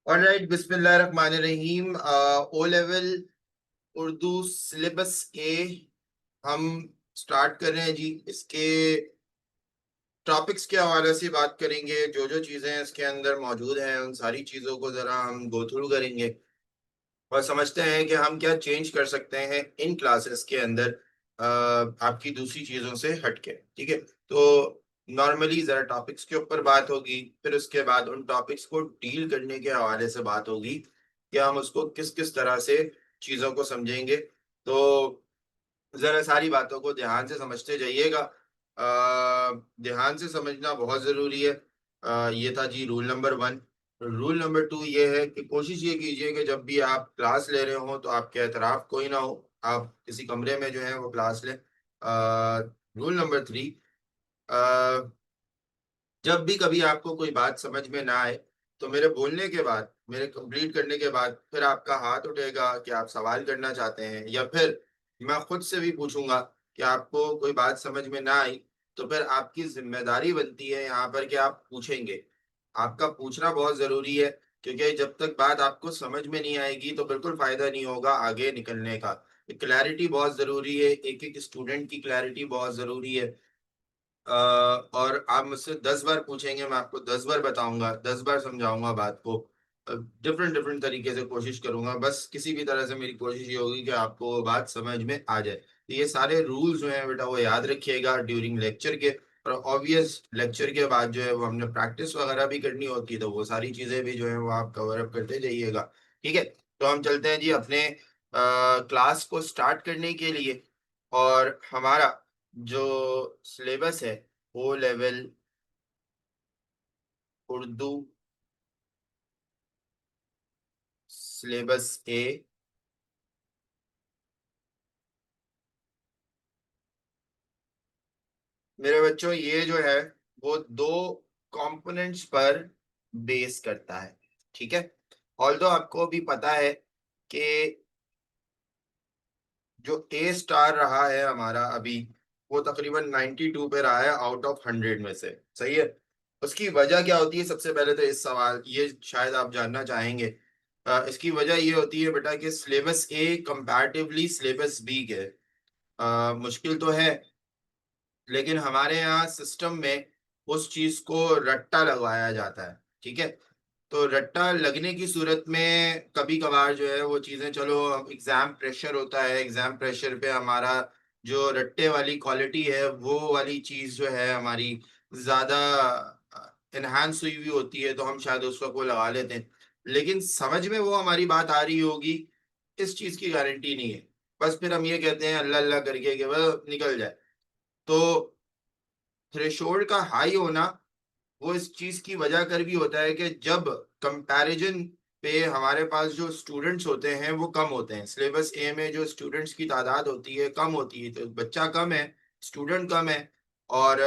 Alright, बिस्मिल्लाहिर्रहमानिर्रहीम। O level Urdu syllabus ए हम start कर रहे हैं जी। इसके टॉपिक्स के हवाले से बात करेंगे। जो जो चीज़ें इसके अंदर मौजूद हैं उन सारी चीज़ों को ज़रा हम गो थ्रू करेंगे और समझते हैं कि हम क्या चेंज कर सकते हैं इन क्लासेस के अंदर, आपकी दूसरी चीज़ों से हटके। ठीक है, तो नॉर्मली ज़रा टॉपिक्स के ऊपर बात होगी, फिर उसके बाद उन टॉपिक्स को डील करने के हवाले से बात होगी कि हम उसको किस किस तरह से चीज़ों को समझेंगे। तो ज़रा सारी बातों को ध्यान से समझते जाइएगा। ध्यान से समझना बहुत ज़रूरी है। ये था जी रूल नंबर 1। रूल नंबर 2 ये है कि कोशिश ये कीजिए कि जब भी आप क्लास ले रहे हो तो आपके अतराफ कोई ना हो, आप किसी कमरे में जो है वो क्लास लें। रूल नंबर 3, जब भी कभी आपको कोई बात समझ में ना आए तो मेरे बोलने के बाद, मेरे कंप्लीट करने के बाद फिर आपका हाथ उठेगा कि आप सवाल करना चाहते हैं, या फिर मैं खुद से भी पूछूंगा कि आपको कोई बात समझ में ना आई, तो फिर आपकी जिम्मेदारी बनती है यहाँ पर कि आप पूछेंगे। आपका पूछना बहुत जरूरी है, क्योंकि जब तक बात आपको समझ में नहीं आएगी तो बिल्कुल फायदा नहीं होगा आगे निकलने का। क्लैरिटी बहुत जरूरी है, एक एक स्टूडेंट की क्लैरिटी बहुत जरूरी है। और आप मुझसे 10 बार पूछेंगे, मैं आपको 10 बार बताऊंगा, 10 बार समझाऊंगा बात को। डिफरेंट डिफरेंट तरीके से कोशिश करूंगा, बस किसी भी तरह से मेरी कोशिश ये होगी कि आपको वो बात समझ में आ जाए। तो ये सारे रूल्स जो हैं बेटा वो याद रखिएगा ड्यूरिंग लेक्चर के। और ऑब्वियस लेक्चर के बाद जो है वो हमने प्रैक्टिस वगैरह भी करनी होती है, तो वो सारी चीजें भी जो है वो आप कवर अप करते जाइएगा। ठीक है, तो हम चलते हैं जी अपने क्लास को स्टार्ट करने के लिए। और हमारा जो सिलेबस है ओ लेवल उर्दू सिलेबस ए, मेरे बच्चों ये जो है वो दो कंपोनेंट्स पर बेस करता है। ठीक है, ऑल्दो आपको भी पता है कि जो ए स्टार रहा है हमारा अभी, वो तकरीबन 92 पे रहा है आउट ऑफ 100 में से। सही है, उसकी वजह क्या होती है? सबसे पहले तो इस सवाल ये शायद आप जानना चाहेंगे। इसकी वजह ये होती है बेटा कि सिलेबस ए कंपैरेटिवली सिलेबस बी के मुश्किल तो है, लेकिन हमारे यहाँ सिस्टम में उस चीज को रट्टा लगवाया जाता है। ठीक है, तो रट्टा लगने की सूरत में कभी कभार जो है वो चीजें, चलो एग्जाम प्रेशर होता है, एग्जाम प्रेशर पे हमारा जो रट्टे वाली क्वालिटी है वो वाली चीज जो है हमारी ज्यादा इनहांस हुई हुई होती है, तो हम शायद उस वक्त वो लगा लेते हैं। लेकिन समझ में वो हमारी बात आ रही होगी, इस चीज की गारंटी नहीं है। बस फिर हम ये कहते हैं अल्लाह अल्लाह करके कि वह निकल जाए। तो थ्रेशोल्ड का हाई होना वो इस चीज की वजह कर भी होता है कि जब कंपैरिजन पे हमारे पास जो स्टूडेंट्स होते हैं वो कम होते हैं, सिलेबस ए में जो स्टूडेंट्स की तादाद होती है कम होती है, तो बच्चा कम है, स्टूडेंट कम है, और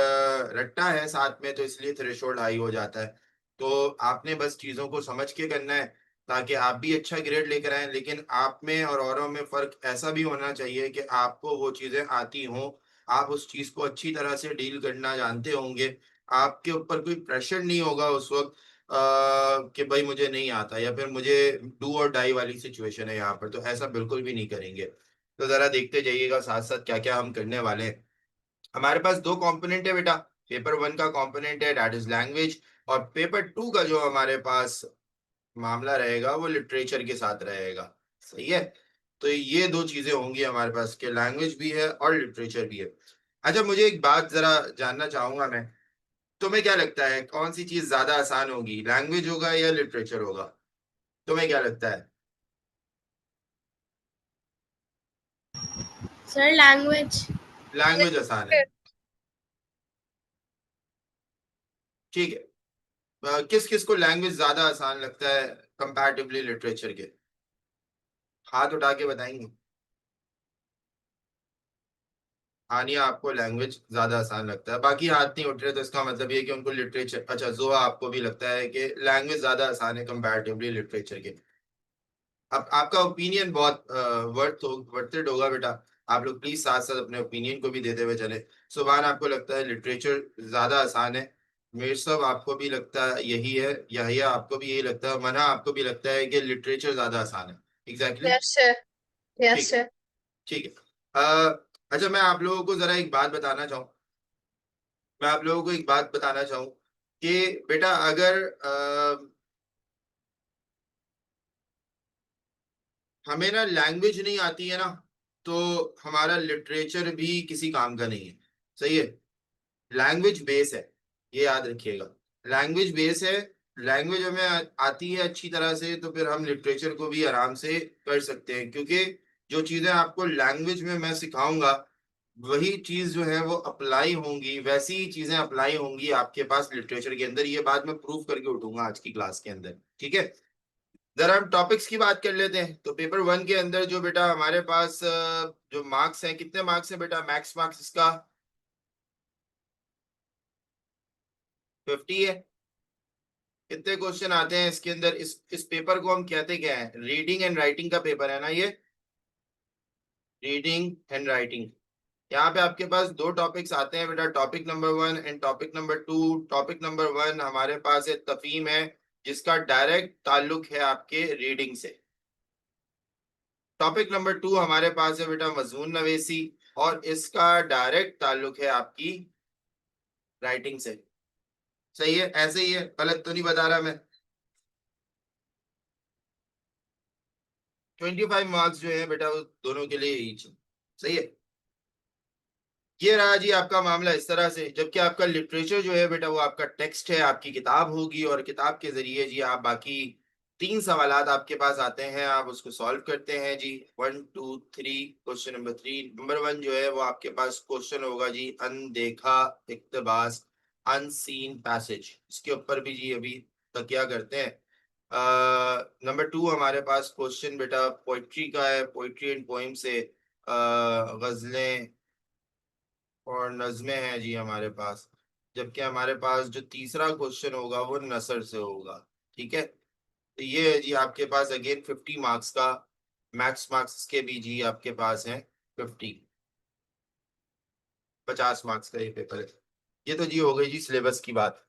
रट्टा है साथ में, तो इसलिए थ्रेशोल्ड हाई हो जाता है। तो आपने बस चीज़ों को समझ के करना है ताकि आप भी अच्छा ग्रेड लेकर आए, लेकिन आप में और औरों में फ़र्क ऐसा भी होना चाहिए कि आपको वो चीज़ें आती हों, आप उस चीज़ को अच्छी तरह से डील करना जानते होंगे, आपके ऊपर कोई प्रेशर नहीं होगा उस वक्त कि भाई मुझे नहीं आता, या फिर मुझे डू और डाई वाली सिचुएशन है यहाँ पर, तो ऐसा बिल्कुल भी नहीं करेंगे। तो जरा देखते जाइएगा साथ साथ क्या क्या हम करने वाले हैं। हमारे पास दो कंपोनेंट है बेटा। पेपर 1 का कंपोनेंट है दैट इज लैंग्वेज, और पेपर 2 का जो हमारे पास मामला रहेगा वो लिटरेचर के साथ रहेगा। सही है, तो ये दो चीजें होंगी हमारे पास के लैंग्वेज भी है और लिटरेचर भी है। अच्छा, मुझे एक बात जरा जानना चाहूंगा मैं, तुम्हें क्या लगता है कौन सी चीज ज्यादा आसान होगी, लैंग्वेज होगा या लिटरेचर होगा? तुम्हें क्या लगता है? Sir language. लैंग्वेज आसान है। ठीक है, किस किस को लैंग्वेज ज्यादा आसान लगता है कंपैरेटिवली लिटरेचर के? हाथ उठा के बताएंगे। हानिया, आपको लैंग्वेज ज्यादा आसान लगता है, बाकी हाथ नहीं उठ रहे, तो इसका मतलब ये है कि उनको लिटरेचर। अच्छा जोआ, आपको भी लगता है कि लैंग्वेज ज्यादा आसान है कंपैरेटिवली लिटरेचर के? अब आपका ओपिनियन बहुत वर्थ इट होगा बेटा। आप लोग प्लीज साथ साथ अपने ओपिनियन को भी देते हुए चले। सुभान, आपको लगता है लिटरेचर ज्यादा आसान है? मेरे सब आपको भी लगता है यही है, यही आपको भी यही लगता है, मना आपको भी लगता है कि लिटरेचर ज्यादा आसान है? Exactly yes sir. यस ठीक है। सर। ठीक है। अच्छा, मैं आप लोगों को जरा एक बात बताना चाहूँ, मैं आप लोगों को एक बात बताना चाहूँ कि बेटा अगर हमें ना लैंग्वेज नहीं आती है ना, तो हमारा लिटरेचर भी किसी काम का नहीं है। सही है। लैंग्वेज बेस है, ये याद रखिएगा। लैंग्वेज बेस है। लैंग्वेज हमें आती है अच्छी तरह से तो फिर हम लिटरेचर को भी आराम से कर सकते हैं, क्योंकि जो चीजें आपको लैंग्वेज में मैं सिखाऊंगा वही चीज जो है वो अप्लाई होंगी, वैसी ही चीजें अप्लाई होंगी आपके पास लिटरेचर के अंदर। ये बात मैं प्रूव करके उठूंगा आज की क्लास के अंदर। ठीक है। जरा हम टॉपिक्स की बात कर लेते हैं। तो पेपर वन के अंदर जो बेटा हमारे पास जो मार्क्स हैं, कितने मार्क्स हैं बेटा? मैक्स मार्क्स इसका 50 है। कितने क्वेश्चन आते हैं इसके अंदर? इस पेपर को हम कहते क्या है? रीडिंग एंड राइटिंग का पेपर है ना ये। Reading and writing. यहाँ पे आपके पास दो टॉपिक्स आते हैं बेटा, topic number one and topic number two. Topic number one हमारे पास एक तफहीम है जिसका डायरेक्ट ताल्लुक है आपके रीडिंग से। टॉपिक नंबर टू हमारे पास है बेटा मजमून नवेसी, और इसका डायरेक्ट ताल्लुक है आपकी राइटिंग से। सही है, ऐसे ही है, गलत तो नहीं बता रहा मैं? 25 मार्क्स जो है बेटा वो दोनों के लिए ही। सही है। ये रहा जी आपका मामला इस तरह से। जबकि आपका लिटरेचर जो है बेटा वो आपका टेक्स्ट है, आपकी किताब होगी, और किताब के जरिए जी आप बाकी 3 सवालात आपके पास आते हैं, आप उसको सॉल्व करते हैं जी। 1 2 3। क्वेश्चन नंबर 3, नंबर 1 जो है वो आपके पास क्वेश्चन होगा जी, अनदेखा इक्तबास, अनसीन पैसेज। इसके ऊपर भी जी अभी तकिया करते हैं। नंबर 2 हमारे पास क्वेश्चन बेटा पोइट्री का है, पोइट्री एंड पोइम से गजलें और नज़्में हैं जी हमारे पास। जबकि हमारे पास जो तीसरा क्वेश्चन होगा वो नसर से होगा। ठीक है। तो ये है जी आपके पास अगेन 50 मार्क्स का। मैक्स मार्क्स के भी जी आपके पास है 50। 50 मार्क्स का ये पेपर है। ये तो जी हो गई जी सिलेबस की बात।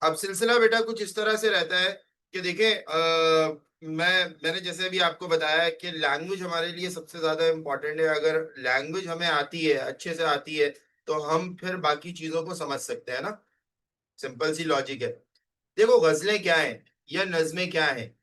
अब सिलसिला बेटा कुछ इस तरह से रहता है कि देखें, मैंने जैसे अभी आपको बताया है कि लैंग्वेज हमारे लिए सबसे ज्यादा इम्पोर्टेंट है। अगर लैंग्वेज हमें आती है, अच्छे से आती है, तो हम फिर बाकी चीजों को समझ सकते हैं ना। सिंपल सी लॉजिक है। देखो गजलें क्या है या नज़में क्या है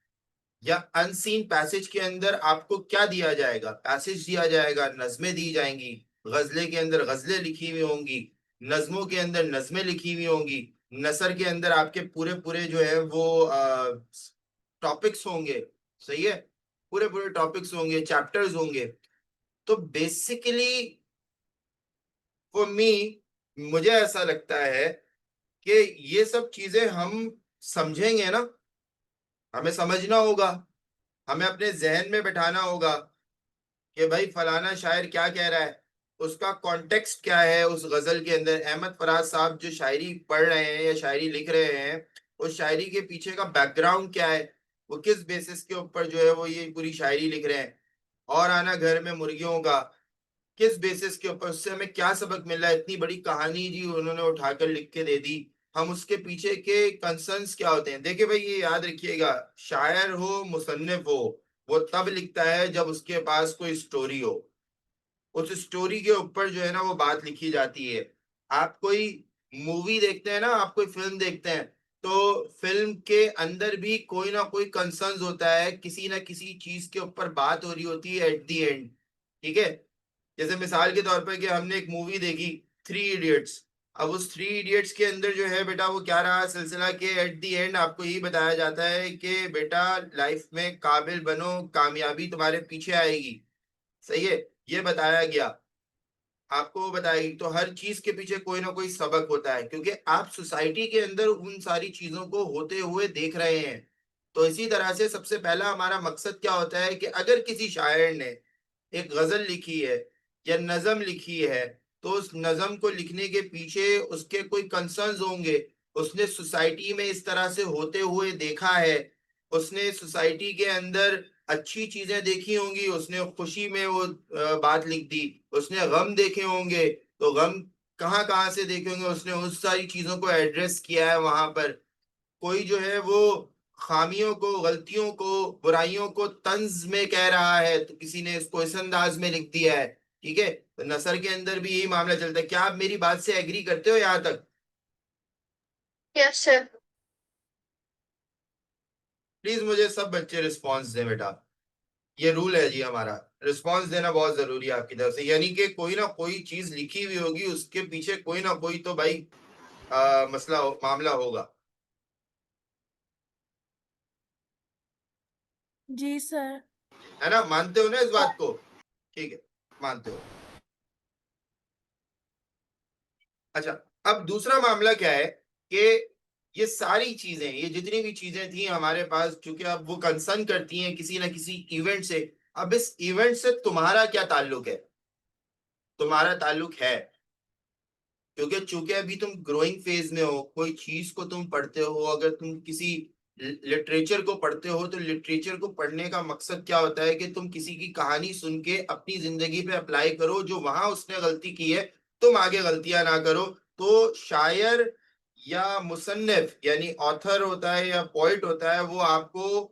या अनसीन पैसेज के अंदर आपको क्या दिया जाएगा? पैसेज दिया जाएगा, नज़में दी जाएंगी। गजले के अंदर गजलें लिखी हुई होंगी, नज़मों के अंदर नज़में लिखी हुई होंगी, नसर के अंदर आपके पूरे पूरे जो है वो टॉपिक्स होंगे। सही है। पूरे पूरे टॉपिक्स होंगे, चैप्टर्स होंगे। तो बेसिकली फॉर मी, मुझे ऐसा लगता है कि ये सब चीजें हम समझेंगे ना, हमें समझना होगा, हमें अपने जहन में बैठाना होगा कि भाई फलाना शायर क्या कह रहा है, उसका कॉन्टेक्स्ट क्या है। उस गजल के अंदर अहमद फराज साहब जो शायरी पढ़ रहे हैं या शायरी लिख रहे हैं, उस शायरी के पीछे का बैकग्राउंड क्या है, वो किस बेसिस के ऊपर जो है वो ये पूरी शायरी लिख रहे हैं। और आना घर में मुर्गियों का किस बेसिस के ऊपर, उससे हमें क्या सबक मिल रहा है। इतनी बड़ी कहानी जी उन्होंने उठाकर लिख के दे दी, हम उसके पीछे के कंसर्न्स क्या होते हैं। देखिए भाई ये याद रखिएगा, शायर हो मुसन्निफ हो, वो तब लिखता है जब उसके पास कोई स्टोरी हो, उस स्टोरी के ऊपर जो है ना वो बात लिखी जाती है। आप कोई मूवी देखते हैं ना, आप कोई फिल्म देखते हैं, तो फिल्म के अंदर भी कोई ना कोई कंसर्न्स होता है, किसी ना किसी चीज के ऊपर बात हो रही होती है एट द एंड। ठीक है। जैसे मिसाल के तौर पर कि हमने एक मूवी देखी, 3 इडियट्स। अब उस 3 इडियट्स के अंदर जो है बेटा वो क्या रहा सिलसिला, के एट द एंड आपको यही बताया जाता है कि बेटा लाइफ में काबिल बनो, कामयाबी तुम्हारे पीछे आएगी। सही है। ये बताया गया, आपको बताएगी। तो हर चीज के पीछे कोई ना कोई सबक होता है, क्योंकि आप सोसाइटी के अंदर उन सारी चीजों को होते हुए देख रहे हैं। तो इसी तरह से सबसे पहला हमारा मकसद क्या होता है कि अगर किसी शायर ने एक गजल लिखी है या नज्म लिखी है, तो उस नज्म को लिखने के पीछे उसके कोई कंसर्न्स होंगे। उसने सोसाइटी में इस तरह से होते हुए देखा है, उसने सोसाइटी के अंदर अच्छी चीजें देखी होंगी, उसने खुशी में वो बात लिख दी। उसने गम देखे होंगे, तो गम कहाँ कहाँ से देखेंगे उसने उस सारी चीजों को एड्रेस किया है वहां पर। कोई जो है वो खामियों को, गलतियों को, बुराइयों को तंज में कह रहा है तो किसी ने इसको इस अंदाज में लिख दिया है। ठीक है, तो नसर के अंदर भी यही मामला चलता है। क्या आप मेरी बात से एग्री करते हो यहां तक? Yes sir. प्लीज मुझे सब बच्चे रिस्पॉन्स दें बेटा। ये रूल है जी हमारा। रिस्पॉन्स देना बहुत जरूरी है आपकी तरफ से, यानी कि कोई ना कोई चीज लिखी हुई होगी, उसके पीछे कोई ना कोई तो भाई मामला होगा। जी सर। है ना, मानते हो ना इस बात को? ठीक है, मानते हो। अच्छा, अब दूसरा मामला क्या है कि ये सारी चीजें, ये जितनी भी चीजें थी हमारे पास, चूंकि अब वो कंसर्न करती हैं किसी ना किसी इवेंट से। अब इस इवेंट से तुम्हारा क्या ताल्लुक है? तुम्हारा ताल्लुक है, क्योंकि चूंकि अभी तुम ग्रोइंग फेज में हो, कोई चीज को तुम पढ़ते हो, अगर तुम किसी लिटरेचर को पढ़ते हो तो लिटरेचर को पढ़ने का मकसद क्या होता है कि तुम किसी की कहानी सुन के अपनी जिंदगी पे अप्लाई करो, जो वहां उसने गलती की है तुम आगे गलतियां ना करो। तो शायर या मुसन्निफ यानी ऑथर होता है या पोइट होता है, वो आपको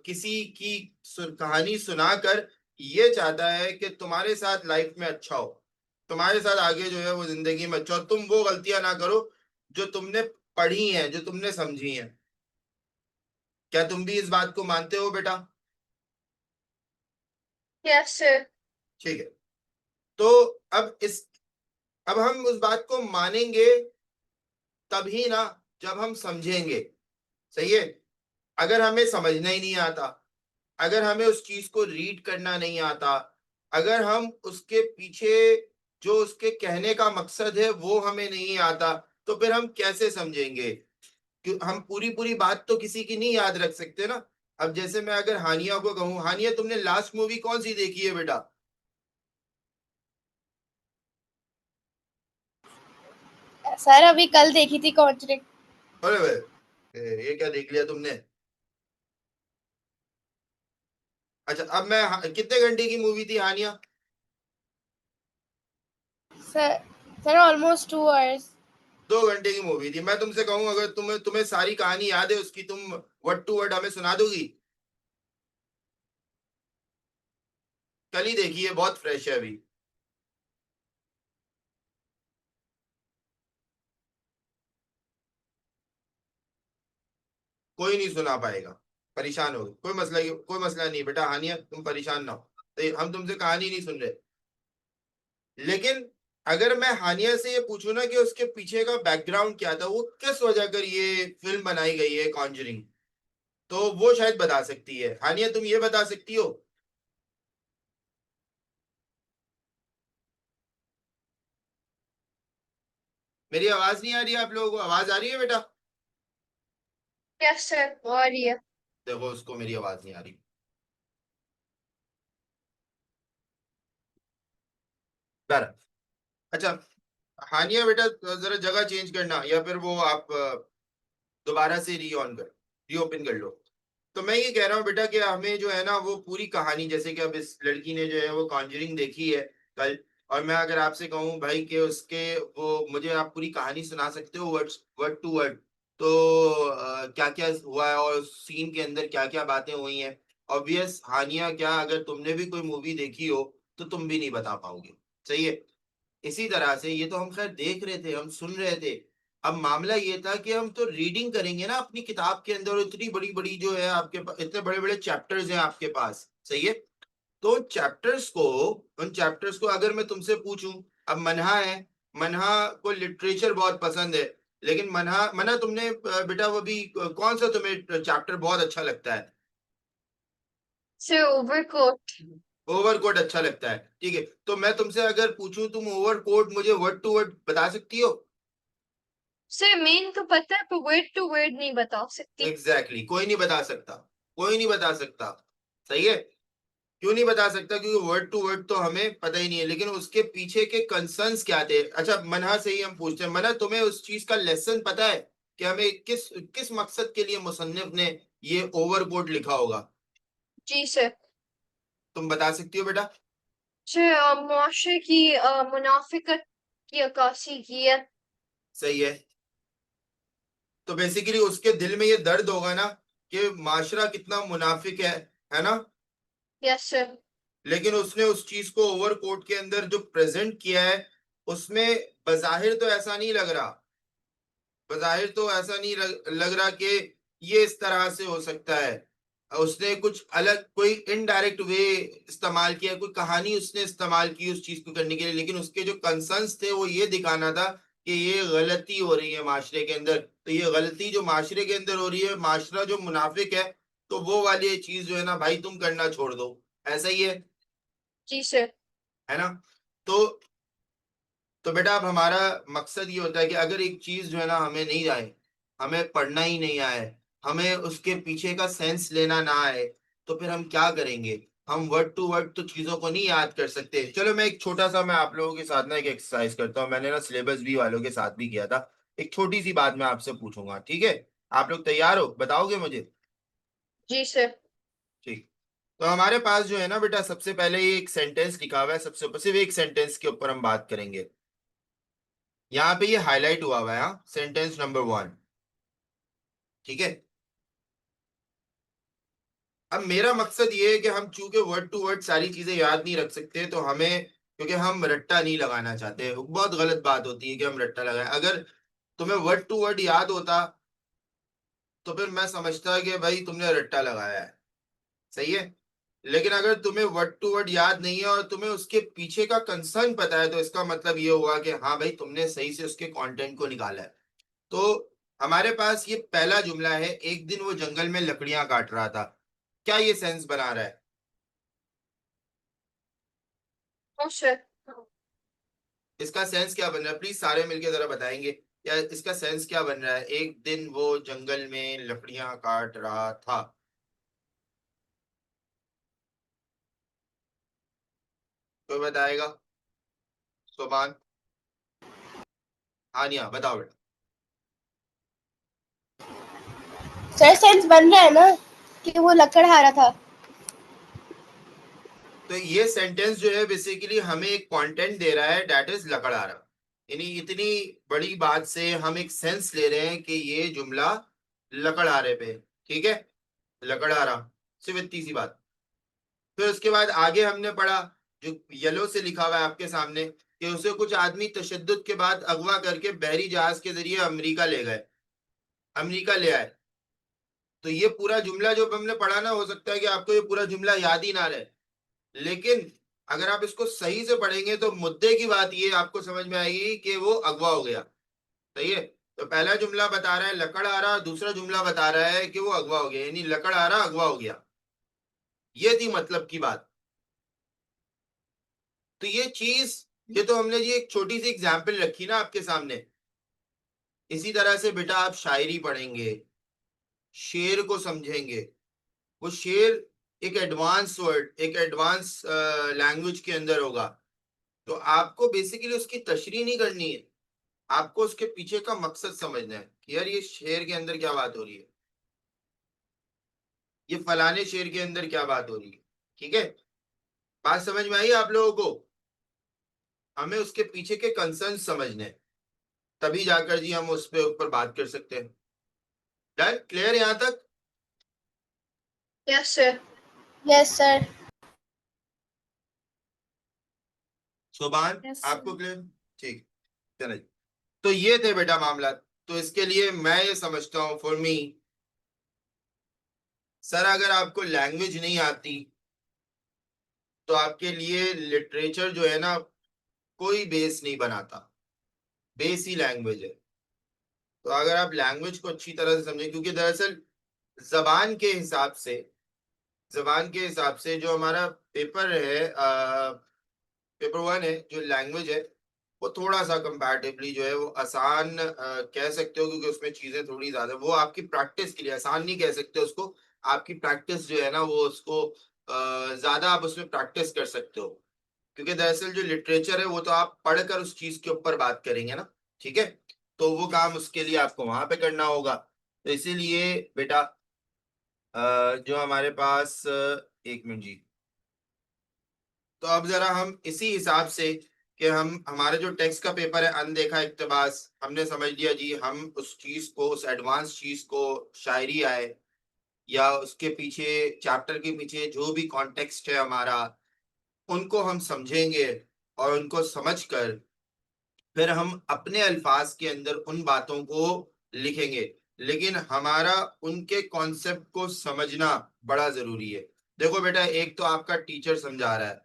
किसी की कहानी सुनाकर ये चाहता है कि तुम्हारे साथ लाइफ में अच्छा हो, तुम्हारे साथ आगे जो है वो जिंदगी में अच्छा हो, तुम वो गलतियां ना करो जो तुमने पढ़ी हैं, जो तुमने समझी हैं। क्या तुम भी इस बात को मानते हो बेटा? Yes sir. ठीक है। तो अब अब हम उस बात को मानेंगे तभी ना, जब हम समझेंगे। सही है। अगर हमें समझना ही नहीं आता, अगर हमें उस चीज को रीड करना नहीं आता, अगर हम उसके पीछे जो उसके कहने का मकसद है वो हमें नहीं आता, तो फिर हम कैसे समझेंगे? हम पूरी पूरी बात तो किसी की नहीं याद रख सकते ना। अब जैसे मैं अगर हानिया को कहूँ, हानिया तुमने लास्ट मूवी कौन सी देखी है बेटा? सर अभी कल देखी थी कॉन्जरिंग। अरे भाई, ये क्या देख लिया तुमने? अच्छा, अब मैं कितने घंटे की मूवी थी Hania? Sir sir almost 2 hours. 2 घंटे की मूवी थी। मैं तुमसे कहूँ अगर तुम्हें तुम्हें सारी कहानी याद है उसकी, तुम वर्ड टू वर्ड हमें सुना दोगी? कल ही देखी है, बहुत फ्रेश है अभी। कोई नहीं सुना पाएगा, परेशान हो, कोई मसला नहीं बेटा, हानिया तुम परेशान ना हो। तो हम तुमसे कहानी नहीं सुन रहे। लेकिन अगर मैं हानिया से ये पूछूं ना कि उसके पीछे का बैकग्राउंड क्या था, वो किस वजह कर ये फिल्म बनाई गई है कॉन्जरिंग, तो वो शायद बता सकती है। हानिया तुम ये बता सकती हो? मेरी आवाज नहीं आ रही है? आप लोगों को आवाज आ रही है बेटा? यस सर और ये। देखो उसको मेरी आवाज नहीं आ रही। बहरहाल, अच्छा, हानिया बेटा जरा जगह चेंज करना, या फिर वो आप दोबारा से रीओपन कर लो। तो मैं ये कह रहा हूँ बेटा कि हमें जो है ना वो पूरी कहानी, जैसे कि अब इस लड़की ने जो है वो कॉन्जरिंग देखी है कल, और मैं अगर आपसे कहूँ भाई कि उसके वो मुझे आप पूरी कहानी सुना सकते हो वर्ड वर्ड टू वर्ड, तो क्या क्या हुआ है और सीन के अंदर क्या क्या बातें हुई हैं? ऑब्वियस हानिया, क्या अगर तुमने भी कोई मूवी देखी हो तो तुम भी नहीं बता पाओगे। सही है। इसी तरह से ये तो हम खैर देख रहे थे, हम सुन रहे थे। अब मामला ये था कि हम तो रीडिंग करेंगे ना अपनी किताब के अंदर, इतनी बड़ी बड़ी जो है आपके पास, इतने बड़े बड़े चैप्टर्स हैं आपके पास। सही है। तो उन चैप्टर्स को अगर मैं तुमसे पूछूं, अब मन्हा है, मन्हा को लिटरेचर बहुत पसंद है, लेकिन मन्हा मन्हा तुमने बेटा वो भी कौन सा तुम्हें चैप्टर बहुत अच्छा लगता है? Sir overcoat. ओवरकोट अच्छा लगता है। ठीक है, तो मैं तुमसे अगर पूछूं, तुम ओवरकोट मुझे वर्ड टू वर्ड बता सकती हो? सर मेन तो पता है पर वर्ड टू वर्ड नहीं बता सकती। Exactly exactly. कोई नहीं बता सकता, कोई नहीं बता सकता। सही है। क्यों नहीं बता सकता? क्योंकि वर्ड टू वर्ड तो हमें पता ही नहीं है, लेकिन उसके पीछे के कंसर्न्स क्या थे। अच्छा, मना से ही हम पूछते हैं, मना तुम्हें उस चीज का लेसन पता है कि हमें किस किस मकसद के लिए मुसन्निफ ने ये ओवरकोट लिखा होगा? जी सर। तुम बता सकती हो बेटा? सर मुआशरे की मुनाफिकत की अक्कासी की है। सही है। तो बेसिकली उसके दिल में ये दर्द होगा ना कि माशरा कितना मुनाफिक है ना। Yes sir. लेकिन उसने उस चीज को ओवरकोट के अंदर जो प्रेजेंट किया है, उसमें बज़ाहिर तो ऐसा नहीं लग रहा, बज़ाहिर तो ऐसा नहीं लग रहा कि ये इस तरह से हो सकता है। उसने कुछ अलग कोई इनडायरेक्ट वे इस्तेमाल किया, कोई कहानी उसने इस्तेमाल की उस चीज को करने के लिए, लेकिन उसके जो कंसर्न्स थे वो ये दिखाना था कि ये गलती हो रही है माशरे के अंदर। तो ये गलती जो माशरे के अंदर हो रही है, माशरा जो मुनाफिक है, तो वो वाली चीज जो है ना भाई तुम करना छोड़ दो। ऐसा ही जी सर। है ना। तो बेटा अब हमारा मकसद ये होता है कि अगर एक चीज जो है ना हमें नहीं आए, हमें पढ़ना ही नहीं आए, हमें उसके पीछे का सेंस लेना ना आए, तो फिर हम क्या करेंगे। हम वर्ड टू वर्ड तो चीजों को नहीं याद कर सकते। चलो मैं एक छोटा सा मैं आप लोगों के साथ ना एक एक्सरसाइज करता हूँ, मैंने ना सिलेबस बी वालों के साथ भी किया था। एक छोटी सी बात मैं आपसे पूछूंगा, ठीक है। आप लोग तैयार हो, बताओगे मुझे। जी सर। ठीक। तो हमारे पास जो है ना बेटा, सबसे पहले ये एक सेंटेंस लिखा हुआ है, सबसे ऊपर सिर्फ एक सेंटेंस के ऊपर हम बात करेंगे। यहाँ पे ये हाईलाइट हुआ हुआ है, सेंटेंस नंबर 1। ठीक है। अब मेरा मकसद ये है कि हम चूंकि वर्ड टू वर्ड सारी चीजें याद नहीं रख सकते, तो हमें, क्योंकि हम रट्टा नहीं लगाना चाहते, बहुत गलत बात होती है कि हम रट्टा लगाए। अगर तुम्हें वर्ड टू वर्ड याद होता तो फिर मैं समझता कि भाई तुमने रट्टा लगाया है। सही है। लेकिन अगर तुम्हें वर्ड टू वर्ड याद नहीं है और तुम्हें उसके पीछे का कंसर्न पता है, तो इसका मतलब ये हुआ कि हाँ भाई तुमने सही से उसके कंटेंट को निकाला है। तो हमारे पास ये पहला जुमला है, एक दिन वो जंगल में लकड़ियां काट रहा था। क्या ये सेंस बना रहा है। No sir. इसका सेंस क्या बन रहा है, प्लीज सारे मिलके जरा बताएंगे। या इसका सेंस क्या बन रहा है, एक दिन वो जंगल में लकड़ियां काट रहा था। कोई बताएगा। सोबान। हानिया बताओ बेटा। सर सेंस बन रहा है ना कि वो लकड़हारा था। तो ये सेंटेंस जो है बेसिकली हमें एक कंटेंट दे रहा है, दैट इज लकड़हारा। यानी इतनी बड़ी बात से हम एक सेंस ले रहे हैं कि ये जुमला लकड़हारे पे है। ठीक है। लकड़हारा, सिर्फ इतनी सी बात। फिर उसके बाद आगे हमने पढ़ा, जो येलो से लिखा हुआ है आपके सामने, कि उसे कुछ आदमी तशद्दुद के बाद अगवा करके बहरी जहाज के जरिए अमेरिका ले गए, अमेरिका ले आए। तो ये पूरा जुमला जो हमने पढ़ा ना, हो सकता है कि आपको ये पूरा जुमला याद ही ना रहे, लेकिन अगर आप इसको सही से पढ़ेंगे तो मुद्दे की बात ये आपको समझ में आएगी कि वो अगवा हो गया। सही है। तो पहला जुमला बता रहा है लकड़ आ रहा, दूसरा जुमला बता रहा है कि वो अगवा हो गया, यानी लकड़ आ रहा अगवा हो गया। ये थी मतलब की बात। तो ये चीज, ये तो हमने जी एक छोटी सी एग्जाम्पल रखी ना आपके सामने। इसी तरह से बेटा आप शायरी पढ़ेंगे, शेर को समझेंगे। वो शेर एक एडवांस वर्ड, एक एडवांस लैंग्वेज के अंदर होगा। तो आपको बेसिकली उसकी तशरीह नहीं करनी है, आपको उसके पीछे का मकसद समझना है कि यार ये शेर के अंदर क्या बात हो रही है, ये फलाने शेर के अंदर क्या बात हो रही है। ठीक है। बात समझ में आई आप लोगों को। हमें उसके पीछे के कंसर्न समझने हैं, तभी जाकर जी हम उस पे ऊपर बात कर सकते हैं। डन, क्लियर यहां तक। Yes sir. Yes sir. सुभान, यस आपको सर। क्लियर। ठीक। चलिए। तो ये थे बेटा मामला। तो इसके लिए मैं ये समझता हूँ, फॉर मी, सर अगर आपको लैंग्वेज नहीं आती तो आपके लिए लिटरेचर जो है ना कोई बेस नहीं बनाता, बेस ही लैंग्वेज है। तो अगर आप लैंग्वेज को अच्छी तरह से समझें, क्योंकि दरअसल जबान के हिसाब से, जबान के हिसाब से जो हमारा पेपर है, पेपर 1 है, जो लैंग्वेज है, वो थोड़ा सा कंपैरेटिवली जो है वो आसान कह सकते हो, क्योंकि उसमें चीजें थोड़ी ज्यादा, वो आपकी प्रैक्टिस के लिए आसान नहीं कह सकते उसको। आपकी प्रैक्टिस जो है ना वो उसको ज्यादा आप उसमें प्रैक्टिस कर सकते हो। क्योंकि दरअसल जो लिटरेचर है वो तो आप पढ़कर उस चीज के ऊपर बात करेंगे ना। ठीक है। तो वो काम उसके लिए आपको वहां पे करना होगा। तो इसीलिए बेटा जो हमारे पास एक मिनट जी। तो अब जरा हम इसी हिसाब से कि हम हमारे जो टेक्स्ट का पेपर है अनदेखा इक्तबास, हमने समझ लिया जी, हम उस चीज को, उस एडवांस चीज को, शायरी आए या उसके पीछे, चैप्टर के पीछे जो भी कॉन्टेक्स्ट है हमारा, उनको हम समझेंगे और उनको समझकर फिर हम अपने अल्फाज के अंदर उन बातों को लिखेंगे। लेकिन हमारा उनके कॉन्सेप्ट को समझना बड़ा जरूरी है। देखो बेटा, एक तो आपका टीचर समझा रहा है,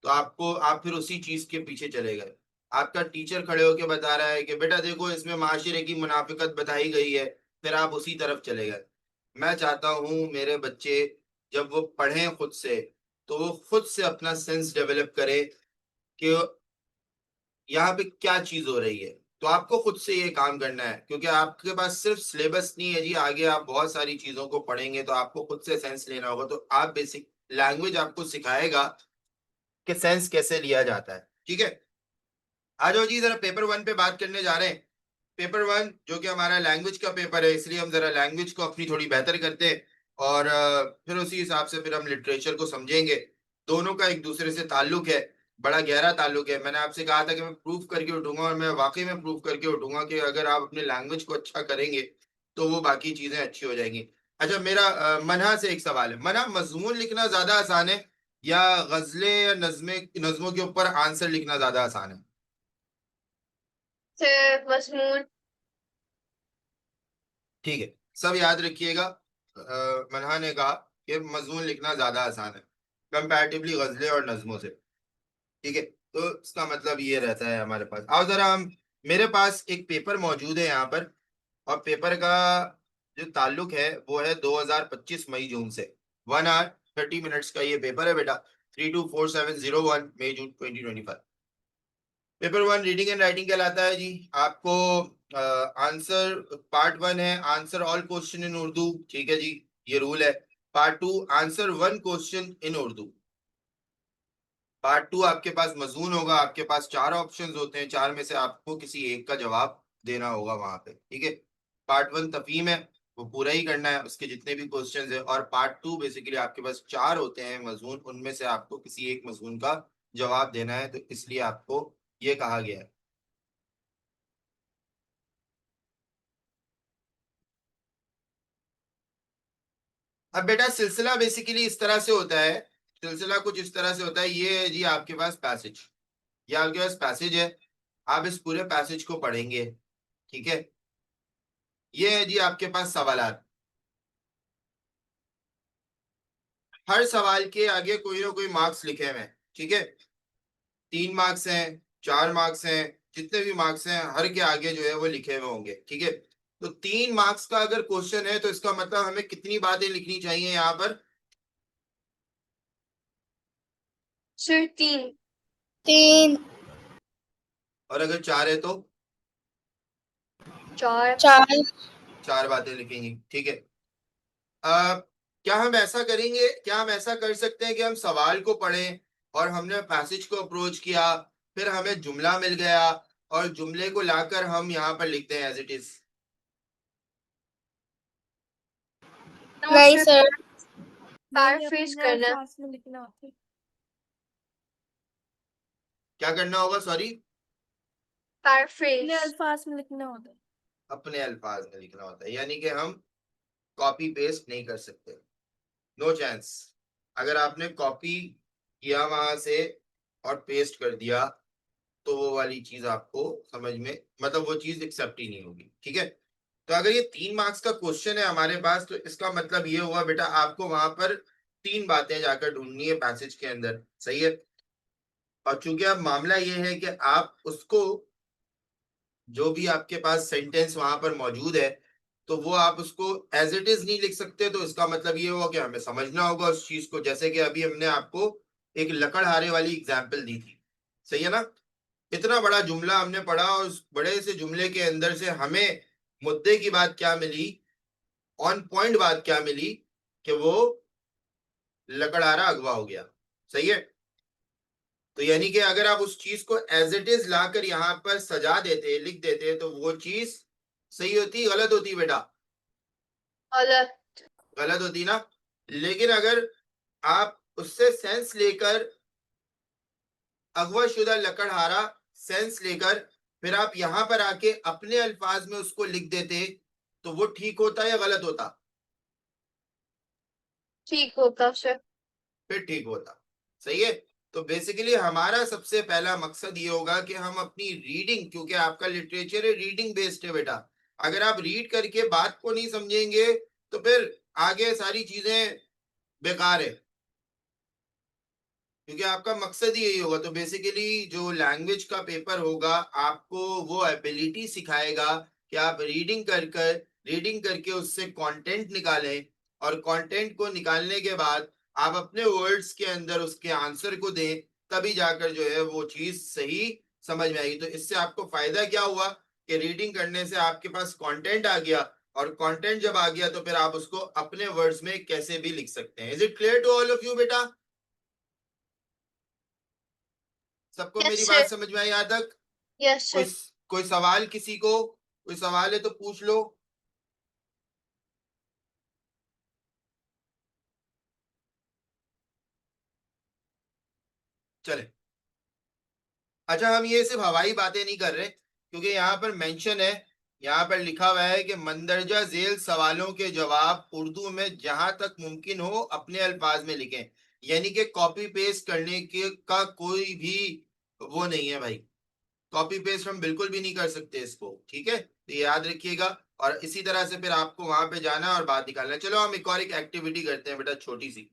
तो आपको, आप फिर उसी चीज के पीछे चले गए। आपका टीचर खड़े होके बता रहा है कि बेटा देखो इसमें माशिरे की मुनाफिकत बताई गई है, फिर आप उसी तरफ चले गए। मैं चाहता हूं मेरे बच्चे जब वो पढ़ें खुद से, तो वो खुद से अपना सेंस डेवलप करें कि यहाँ पे क्या चीज हो रही है। तो आपको खुद से ये काम करना है, क्योंकि आपके पास सिर्फ सिलेबस नहीं है जी, आगे आप बहुत सारी चीजों को पढ़ेंगे, तो आपको खुद से सेंस लेना होगा। तो आप बेसिक लैंग्वेज आपको सिखाएगा कि सेंस कैसे लिया जाता है। ठीक है, आ जाओ जी, जरा पेपर 1 पे बात करने जा रहे हैं। पेपर 1 जो कि हमारा लैंग्वेज का पेपर है, इसलिए हम जरा लैंग्वेज को अपनी थोड़ी बेहतर करते हैं और फिर उसी हिसाब से फिर हम लिटरेचर को समझेंगे। दोनों का एक दूसरे से ताल्लुक है, बड़ा गहरा ताल्लुक है। मैंने आपसे कहा था कि मैं प्रूफ करके उठूंगा, और मैं वाकई में प्रूफ करके उठूंगा कि अगर आप अपने लैंग्वेज को अच्छा करेंगे तो वो बाकी चीजें अच्छी हो जाएंगी। अच्छा, मेरा मन्हा से एक सवाल है। मन्हा, मजमून लिखना ज्यादा आसान है या गजलें या नज्मों के ऊपर आंसर लिखना ज्यादा आसान है? सर मजमून। ठीक है, सब याद रखिएगा। मन्हा ने कहा कि मजमून लिखना ज्यादा आसान है कंपैरेटिवली गजलें और नज्मों से। ठीक है, तो इसका मतलब ये रहता है हमारे पास। आओ जरा हम, मेरे पास एक पेपर मौजूद है यहाँ पर, और पेपर का जो ताल्लुक है वो है 2025 मई जून से। 1 आवर 30 मिनट्स का ये पेपर है बेटा। 324701 मई जून 2025। पेपर 1 रीडिंग एंड राइटिंग कहलाता है जी। आपको आंसर, पार्ट 1 है answer all question in Urdu. ठीक है जी, ये रूल है। Part 2 answer 1 question in Urdu. Part 2 आपके पास मजमून होगा, आपके पास 4 ऑप्शंस होते हैं, 4 में से आपको किसी एक का जवाब देना होगा वहां पे। ठीक है, पार्ट 1 तफहीम है, वो पूरा ही करना है, उसके जितने भी क्वेश्चंस है। और पार्ट 2 बेसिकली आपके पास 4 होते हैं मजमून, उनमें से आपको किसी एक मजमून का जवाब देना है, तो इसलिए आपको ये कहा गया है। अब बेटा सिलसिला बेसिकली इस तरह से होता है, सिलसिला कुछ इस तरह से होता है। ये है जी आपके पास पैसेज, ये आपके पास पैसेज है, आप इस पूरे पैसेज को पढ़ेंगे। ठीक है, ये है जी आपके पास सवालात। हर सवाल के आगे कोई ना कोई मार्क्स लिखे हुए हैं। ठीक है, 3 मार्क्स हैं, 4 मार्क्स हैं, जितने भी मार्क्स हैं हर के आगे जो है वो लिखे हुए होंगे। ठीक है, तो 3 मार्क्स का अगर क्वेश्चन है तो इसका मतलब हमें कितनी बातें लिखनी चाहिए यहाँ पर? सर 3। 3 और अगर 4 है तो 4। 4 4 बातें लिखेंगी। ठीक है, आ, क्या हम ऐसा करेंगे, क्या हम ऐसा कर सकते हैं कि हम सवाल को पढ़ें और हमने पैसेज को अप्रोच किया, फिर हमें जुमला मिल गया और जुमले को लाकर हम यहाँ पर लिखते हैं एज इट इज? नो नहीं सर, सर। पैराफ्रेज करना। अल्फाज में लिखना होता है। क्या करना होगा, सॉरी? पैराफ्रेज। अपने अल्फाज में लिखना होता है। अपने अल्फाज में लिखना होता है, यानी कि हम कॉपी पेस्ट नहीं कर सकते, नो चांस। अगर आपने कॉपी किया वहां से और पेस्ट कर दिया तो वो वाली चीज आपको समझ में, मतलब वो चीज एक्सेप्ट ही नहीं होगी। ठीक है, तो अगर ये 3 मार्क्स का क्वेश्चन है हमारे पास, तो इसका मतलब ये हुआ बेटा आपको वहां पर 3 बातें जाकर ढूंढनी है पैसेज के अंदर। सही है, और चूंकि अब मामला ये है कि आप उसको, जो भी आपके पास सेंटेंस वहां पर मौजूद है, तो वो आप उसको एज इट इज नहीं लिख सकते, तो इसका मतलब ये हुआ कि हमें समझना होगा उस चीज को। जैसे कि अभी हमने आपको एक लकड़हारे वाली एग्जाम्पल दी थी, सही है ना? इतना बड़ा जुमला हमने पढ़ा और उस बड़े से जुमले के अंदर से हमें मुद्दे की बात क्या मिली, ऑन पॉइंट बात क्या मिली, कि वो लकड़हारा अगवा हो गया। सही है, तो यानी कि अगर आप उस चीज को एज इट इज लाकर यहाँ पर सजा देते, लिख देते, तो वो चीज सही होती, गलत होती बेटा? गलत। गलत होती ना। लेकिन अगर आप उससे सेंस लेकर अगवा शुदा लकड़हारा सेंस लेकर फिर आप यहां पर आके अपने अल्फाज में उसको लिख देते तो वो ठीक होता या गलत होता? ठीक होता सर। फिर ठीक होता। सही है। तो बेसिकली हमारा सबसे पहला मकसद ये होगा कि हम अपनी रीडिंग, क्योंकि आपका लिटरेचर है रीडिंग बेस्ड है बेटा, अगर आप रीड करके बात को नहीं समझेंगे तो फिर आगे सारी चीजें बेकार है, क्योंकि आपका मकसद ही यही होगा। तो बेसिकली जो लैंग्वेज का पेपर होगा आपको वो एबिलिटी सिखाएगा कि आप रीडिंग करके उससे कंटेंट निकालें, और कंटेंट को निकालने के बाद आप अपने वर्ड्स के अंदर उसके आंसर को दें, तभी जाकर जो है वो चीज सही समझ में आएगी। तो इससे आपको फायदा क्या हुआ कि रीडिंग करने से आपके पास कंटेंट आ गया, और कंटेंट जब आ गया तो फिर आप उसको अपने वर्ड्स में कैसे भी लिख सकते हैं। Is it clear to all of you बेटा? सबको यस मेरी बात सर। समझ में आई यहाँ तक? यस कोई सर। कोई सवाल किसी को? कोई सवाल है तो पूछ लो। चले। अच्छा, हम ये सिर्फ हवाई बातें नहीं कर रहे, क्योंकि यहाँ पर मेंशन है, यहाँ पर लिखा हुआ है कि मंदरजा झेल सवालों के जवाब उर्दू में जहां तक मुमकिन हो अपने अल्फाज में लिखें। यानी कि कॉपी पेस्ट करने के का कोई भी वो नहीं है भाई, कॉपी पेस्ट हम बिल्कुल भी नहीं कर सकते इसको, ठीक है? तो ये याद रखिएगा। और इसी तरह से फिर आपको वहां पे जाना है और बात निकालना है। चलो हम एक और एक एक्टिविटी करते हैं बेटा, छोटी सी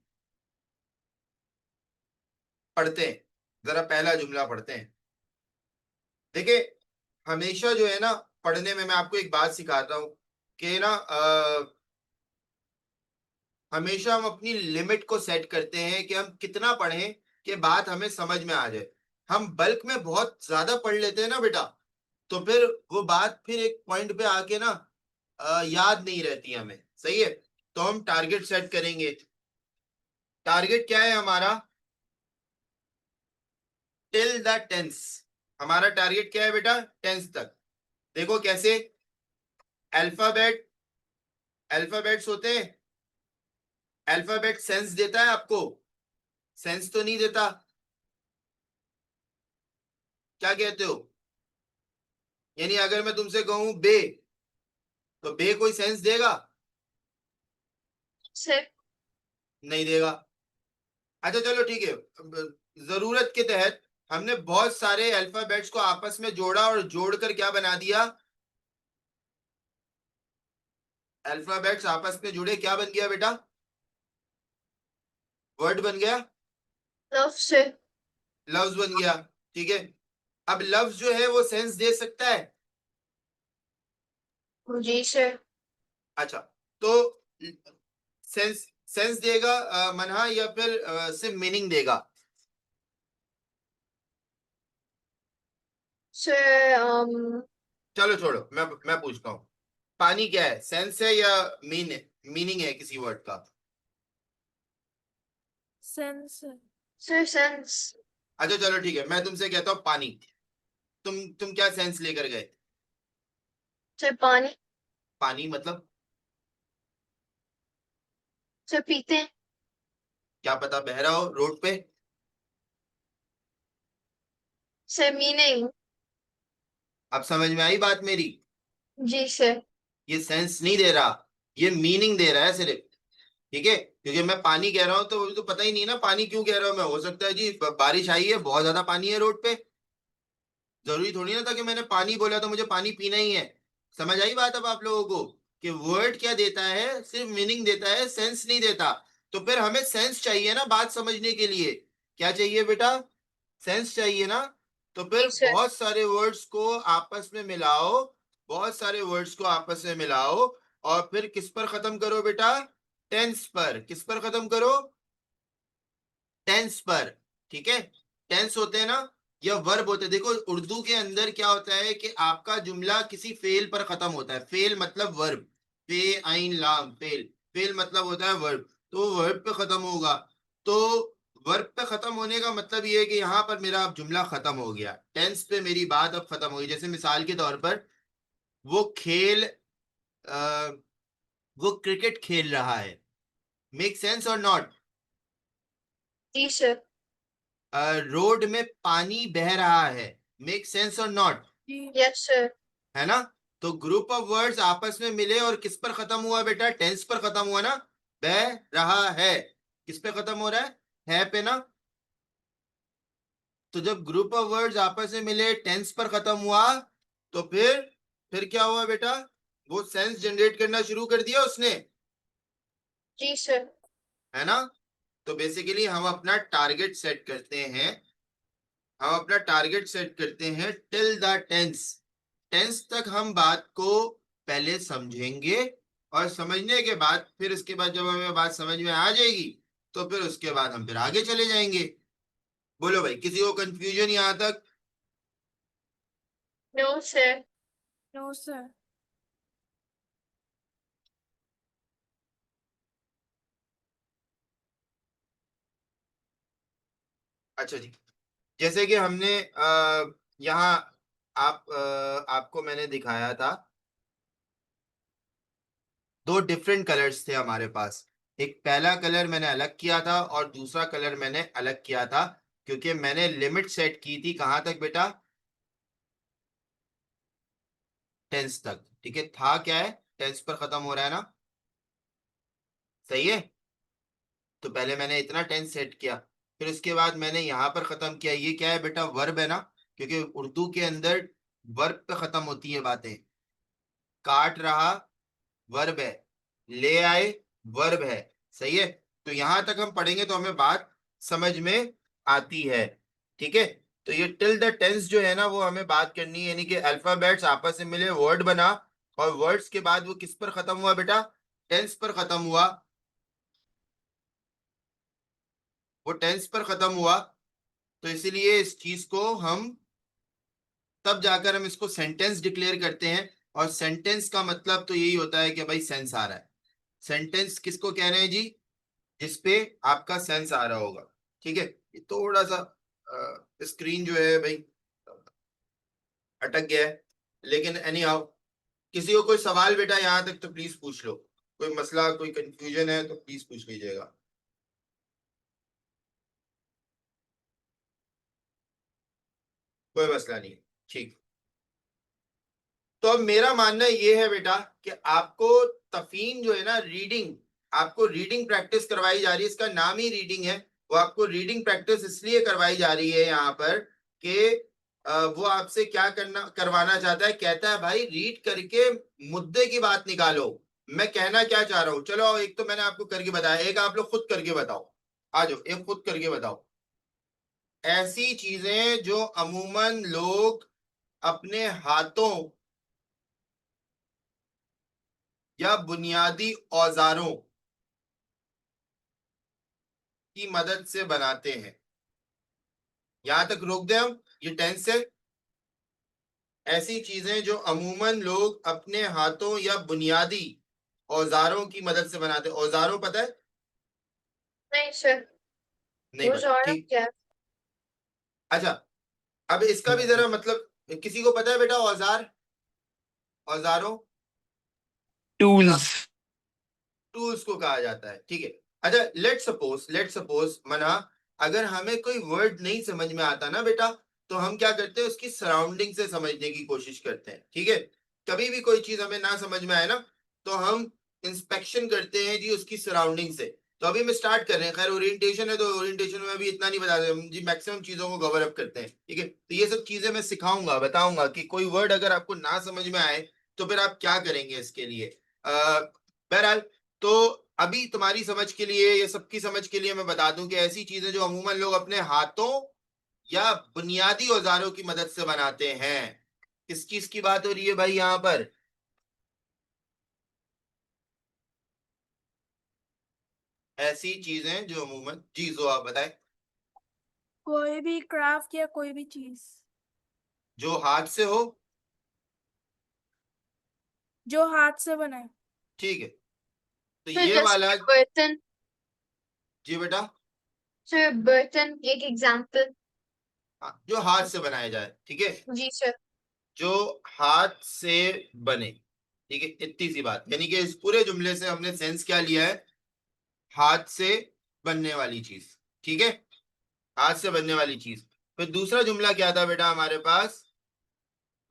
पढ़ते हैं। जरा पहला जुमला पढ़ते हैं। देखिए, हमेशा जो है ना पढ़ने में मैं आपको एक बात सिखाता हूँ कि ना हमेशा हम अपनी लिमिट को सेट करते हैं कि हम कितना पढ़ें कि बात हमें समझ में आ जाए। हम बल्क में बहुत ज्यादा पढ़ लेते हैं ना बेटा, तो फिर वो बात फिर एक पॉइंट पे आके ना याद नहीं रहती हमें। सही है। तो हम टारगेट सेट करेंगे। टारगेट क्या है हमारा? Till the tense. हमारा टारगेट क्या है बेटा? टेंस तक। देखो कैसे। अल्फाबेट, अल्फाबेट्स होते हैं। अल्फाबेट सेंस देता है आपको? सेंस तो नहीं देता। क्या कहते हो? यानी अगर मैं तुमसे कहूं बे, तो बे कोई सेंस देगा? सर। नहीं देगा। अच्छा चलो ठीक है। जरूरत के तहत हमने बहुत सारे अल्फाबेट्स को आपस में जोड़ा और जोड़कर क्या बना दिया? अल्फाबेट्स आपस में जुड़े, क्या बन गया बेटा? वर्ड बन गया, लव सर। लफ्ज बन गया। ठीक है। अब लफ्ज जो है वो सेंस दे सकता है? जी सर। अच्छा, तो सेंस सेंस देगा मनहा, या फिर सिर्फ मीनिंग देगा? सर चलो छोड़ो, मैं पूछता हूँ। पानी क्या है? सेंस है या मीनिंग है किसी वर्ड का? सेंस। Sir sense. अच्छा चलो ठीक है, मैं तुमसे कहता हूँ पानी। तुम क्या सेंस लेकर गए? सर पानी। पानी मतलब? सर पीते हैं। क्या पता बह रहा हो रोड पे। Sir meaning. अब समझ में आई बात मेरी? जी सर। ये सेंस नहीं दे रहा, ये मीनिंग दे रहा है सिर्फ। ठीक है, क्योंकि मैं पानी कह रहा हूं तो अभी तो पता ही नहीं ना पानी क्यों कह रहा हूं मैं। हो सकता है जी बारिश आई है, बहुत ज्यादा पानी है रोड पे, जरूरी थोड़ी ना था कि मैंने पानी बोला तो मुझे पानी पीना ही है। समझ आई बात अब आप लोगों को कि वर्ड क्या देता है? सिर्फ मीनिंग देता है, सेंस नहीं देता। तो फिर हमें सेंस चाहिए ना बात समझने के लिए। क्या चाहिए बेटा? सेंस चाहिए ना। तो फिर जी सर। बहुत सारे वर्ड्स को आपस में मिलाओ, बहुत सारे वर्ड्स को आपस में मिलाओ, और फिर किस पर खत्म करो बेटा? टेंस पर। किस पर खत्म करो? टेंस पर। ठीक है। टेंस होते हैं ना, या वर्ब होते हैं। देखो उर्दू के अंदर क्या होता है कि आपका जुमला किसी फेल पर खत्म होता है। फेल मतलब वर्ब, फे आइन लाम फेल। फेल मतलब होता है वर्ब, तो वर्ब पे खत्म होगा। तो वर्ब पे खत्म होने का मतलब ये है कि यहाँ पर मेरा अब जुमला खत्म हो गया, टेंस पे मेरी बात अब खत्म हो गई। जैसे मिसाल के तौर पर वो खेल आ, वो क्रिकेट खेल रहा है। मेक सेंस और नॉट? जी सर। रोड में पानी बह रहा है, मेक सेंस और नॉट, जी यस सर। है ना। तो ग्रुप ऑफ वर्ड्स आपस में मिले और किस पर खत्म हुआ बेटा, टेंस पर खत्म हुआ ना, बह रहा है किस पे खत्म हो रहा है पे ना। तो जब ग्रुप ऑफ वर्ड्स आपस में मिले, टेंस पर खत्म हुआ, तो फिर क्या हुआ बेटा, वो सेंस जनरेट करना शुरू कर दिया उसने, जी सर। है ना। तो बेसिकली हम अपना टारगेट सेट करते हैं, हम अपना टारगेट सेट करते हैं टिल द टेंस, टेंस तक हम बात को पहले समझेंगे, और समझने के बाद फिर उसके बाद जब हमें बात समझ में आ जाएगी तो फिर उसके बाद हम फिर आगे चले जाएंगे। बोलो भाई, किसी को कंफ्यूजन यहां तक? No sir. No sir. अच्छा जी, जैसे कि हमने यहाँ आपको मैंने दिखाया था, दो डिफरेंट कलर्स थे हमारे पास। एक पहला कलर मैंने अलग किया था और दूसरा कलर मैंने अलग किया था, क्योंकि मैंने लिमिट सेट की थी कहां तक बेटा, टेंस तक। ठीक है, था क्या है, टेंस पर खत्म हो रहा है ना, सही है। तो पहले मैंने इतना टेंस सेट किया, फिर उसके बाद मैंने यहाँ पर खत्म किया, ये क्या है बेटा, वर्ब है ना, क्योंकि उर्दू के अंदर वर्ब पे खत्म होती है बातें। काट रहा वर्ब है, ले आए वर्ब है, सही है। तो यहां तक हम पढ़ेंगे तो हमें बात समझ में आती है, ठीक है। तो ये टिल द टेंस जो है ना, वो हमें बात करनी है, यानी कि अल्फाबेट्स आपस में मिले, वर्ड बना, और वर्ड्स के बाद वो किस पर खत्म हुआ बेटा, टेंस पर खत्म हुआ, वो टेंस पर खत्म हुआ। तो इसीलिए इस चीज को हम, तब जाकर हम इसको सेंटेंस डिक्लेयर करते हैं, और सेंटेंस का मतलब तो यही होता है कि भाई सेंस आ रहा है। सेंटेंस किसको कह रहे हैं जी, जिसपे आपका सेंस आ रहा होगा, ठीक है। ये थोड़ा सा स्क्रीन जो है भाई अटक गया है, लेकिन एनी हाउ, किसी को कोई सवाल बेटा यहाँ तक तो प्लीज पूछ लो, कोई मसला कोई कंफ्यूजन है तो प्लीज पूछ लीजिएगा। कोई मसला नहीं है, ठीक। तो अब मेरा मानना ये है बेटा कि आपको तफीन जो है ना, रीडिंग, आपको रीडिंग प्रैक्टिस करवाई जा रही है, इसका नाम ही रीडिंग है। वो आपको रीडिंग प्रैक्टिस इसलिए करवाई जा रही है यहाँ पर कि वो आपसे क्या करना करवाना चाहता है, कहता है भाई रीड करके मुद्दे की बात निकालो, मैं कहना क्या चाह रहा हूं। चलो एक तो मैंने आपको करके बताया, एक आप लोग खुद करके बताओ, आ जाओ एक खुद करके बताओ। ऐसी चीजें जो अमूमन लोग अपने हाथों या बुनियादी औजारों की मदद से बनाते हैं। यहां तक रोक दें हम, ये टेंस है। ऐसी चीजें जो अमूमन लोग अपने हाथों या बुनियादी औजारों की मदद से बनाते हैं। औजारों पता है? नहीं सर। नहीं वो पता, जॉन ठीक। क्या? अच्छा, अब इसका भी जरा मतलब किसी को पता है बेटा, औजार, औजारों, टूल्स। टूल्स को कहा जाता है, ठीक है। अच्छा, लेट सपोज मना, अगर हमें कोई वर्ड नहीं समझ में आता ना बेटा, तो हम क्या करते हैं, उसकी सराउंडिंग से समझने की कोशिश करते हैं, ठीक है। कभी भी कोई चीज हमें ना समझ में आए ना, तो हम इंस्पेक्शन करते हैं जी उसकी सराउंडिंग से। तो अभी हम स्टार्ट कर रहे हैं, खैर ओरिएंटेशन है तो ओरिएंटेशन में अभी इतना नहीं बता रहे हम जी, मैक्सिमम चीजों को कवर अप करते हैं, ठीक है। तो ये सब चीजें मैं सिखाऊंगा, बताऊंगा कि कोई वर्ड अगर आपको ना समझ में आए तो फिर आप क्या करेंगे इसके लिए। बहरहाल, तो अभी तुम्हारी समझ के लिए, ये सबकी समझ के लिए मैं बता दूं कि ऐसी चीजें जो अमूमन लोग अपने हाथों या बुनियादी औजारों की मदद से बनाते हैं। किस चीज की बात हो रही है भाई यहाँ पर? ऐसी चीजें जो अमूमन, जी जो आप बताएं, कोई भी क्राफ्ट या कोई भी चीज जो हाथ से हो, जो हाथ से बने। ठीक है। तो सर ये वाला, जैसे बर्तन, जी बेटा, सर बर्तन एक एग्जांपल। हाँ, जो हाथ से बनाया जाए, ठीक है, जी सर। जो हाथ से बने, ठीक है, इतनी सी बात। यानी कि इस पूरे जुमले से हमने सेंस क्या लिया है, हाथ से बनने वाली चीज, ठीक है। हाथ से बनने वाली चीज। फिर दूसरा जुमला क्या था बेटा हमारे पास,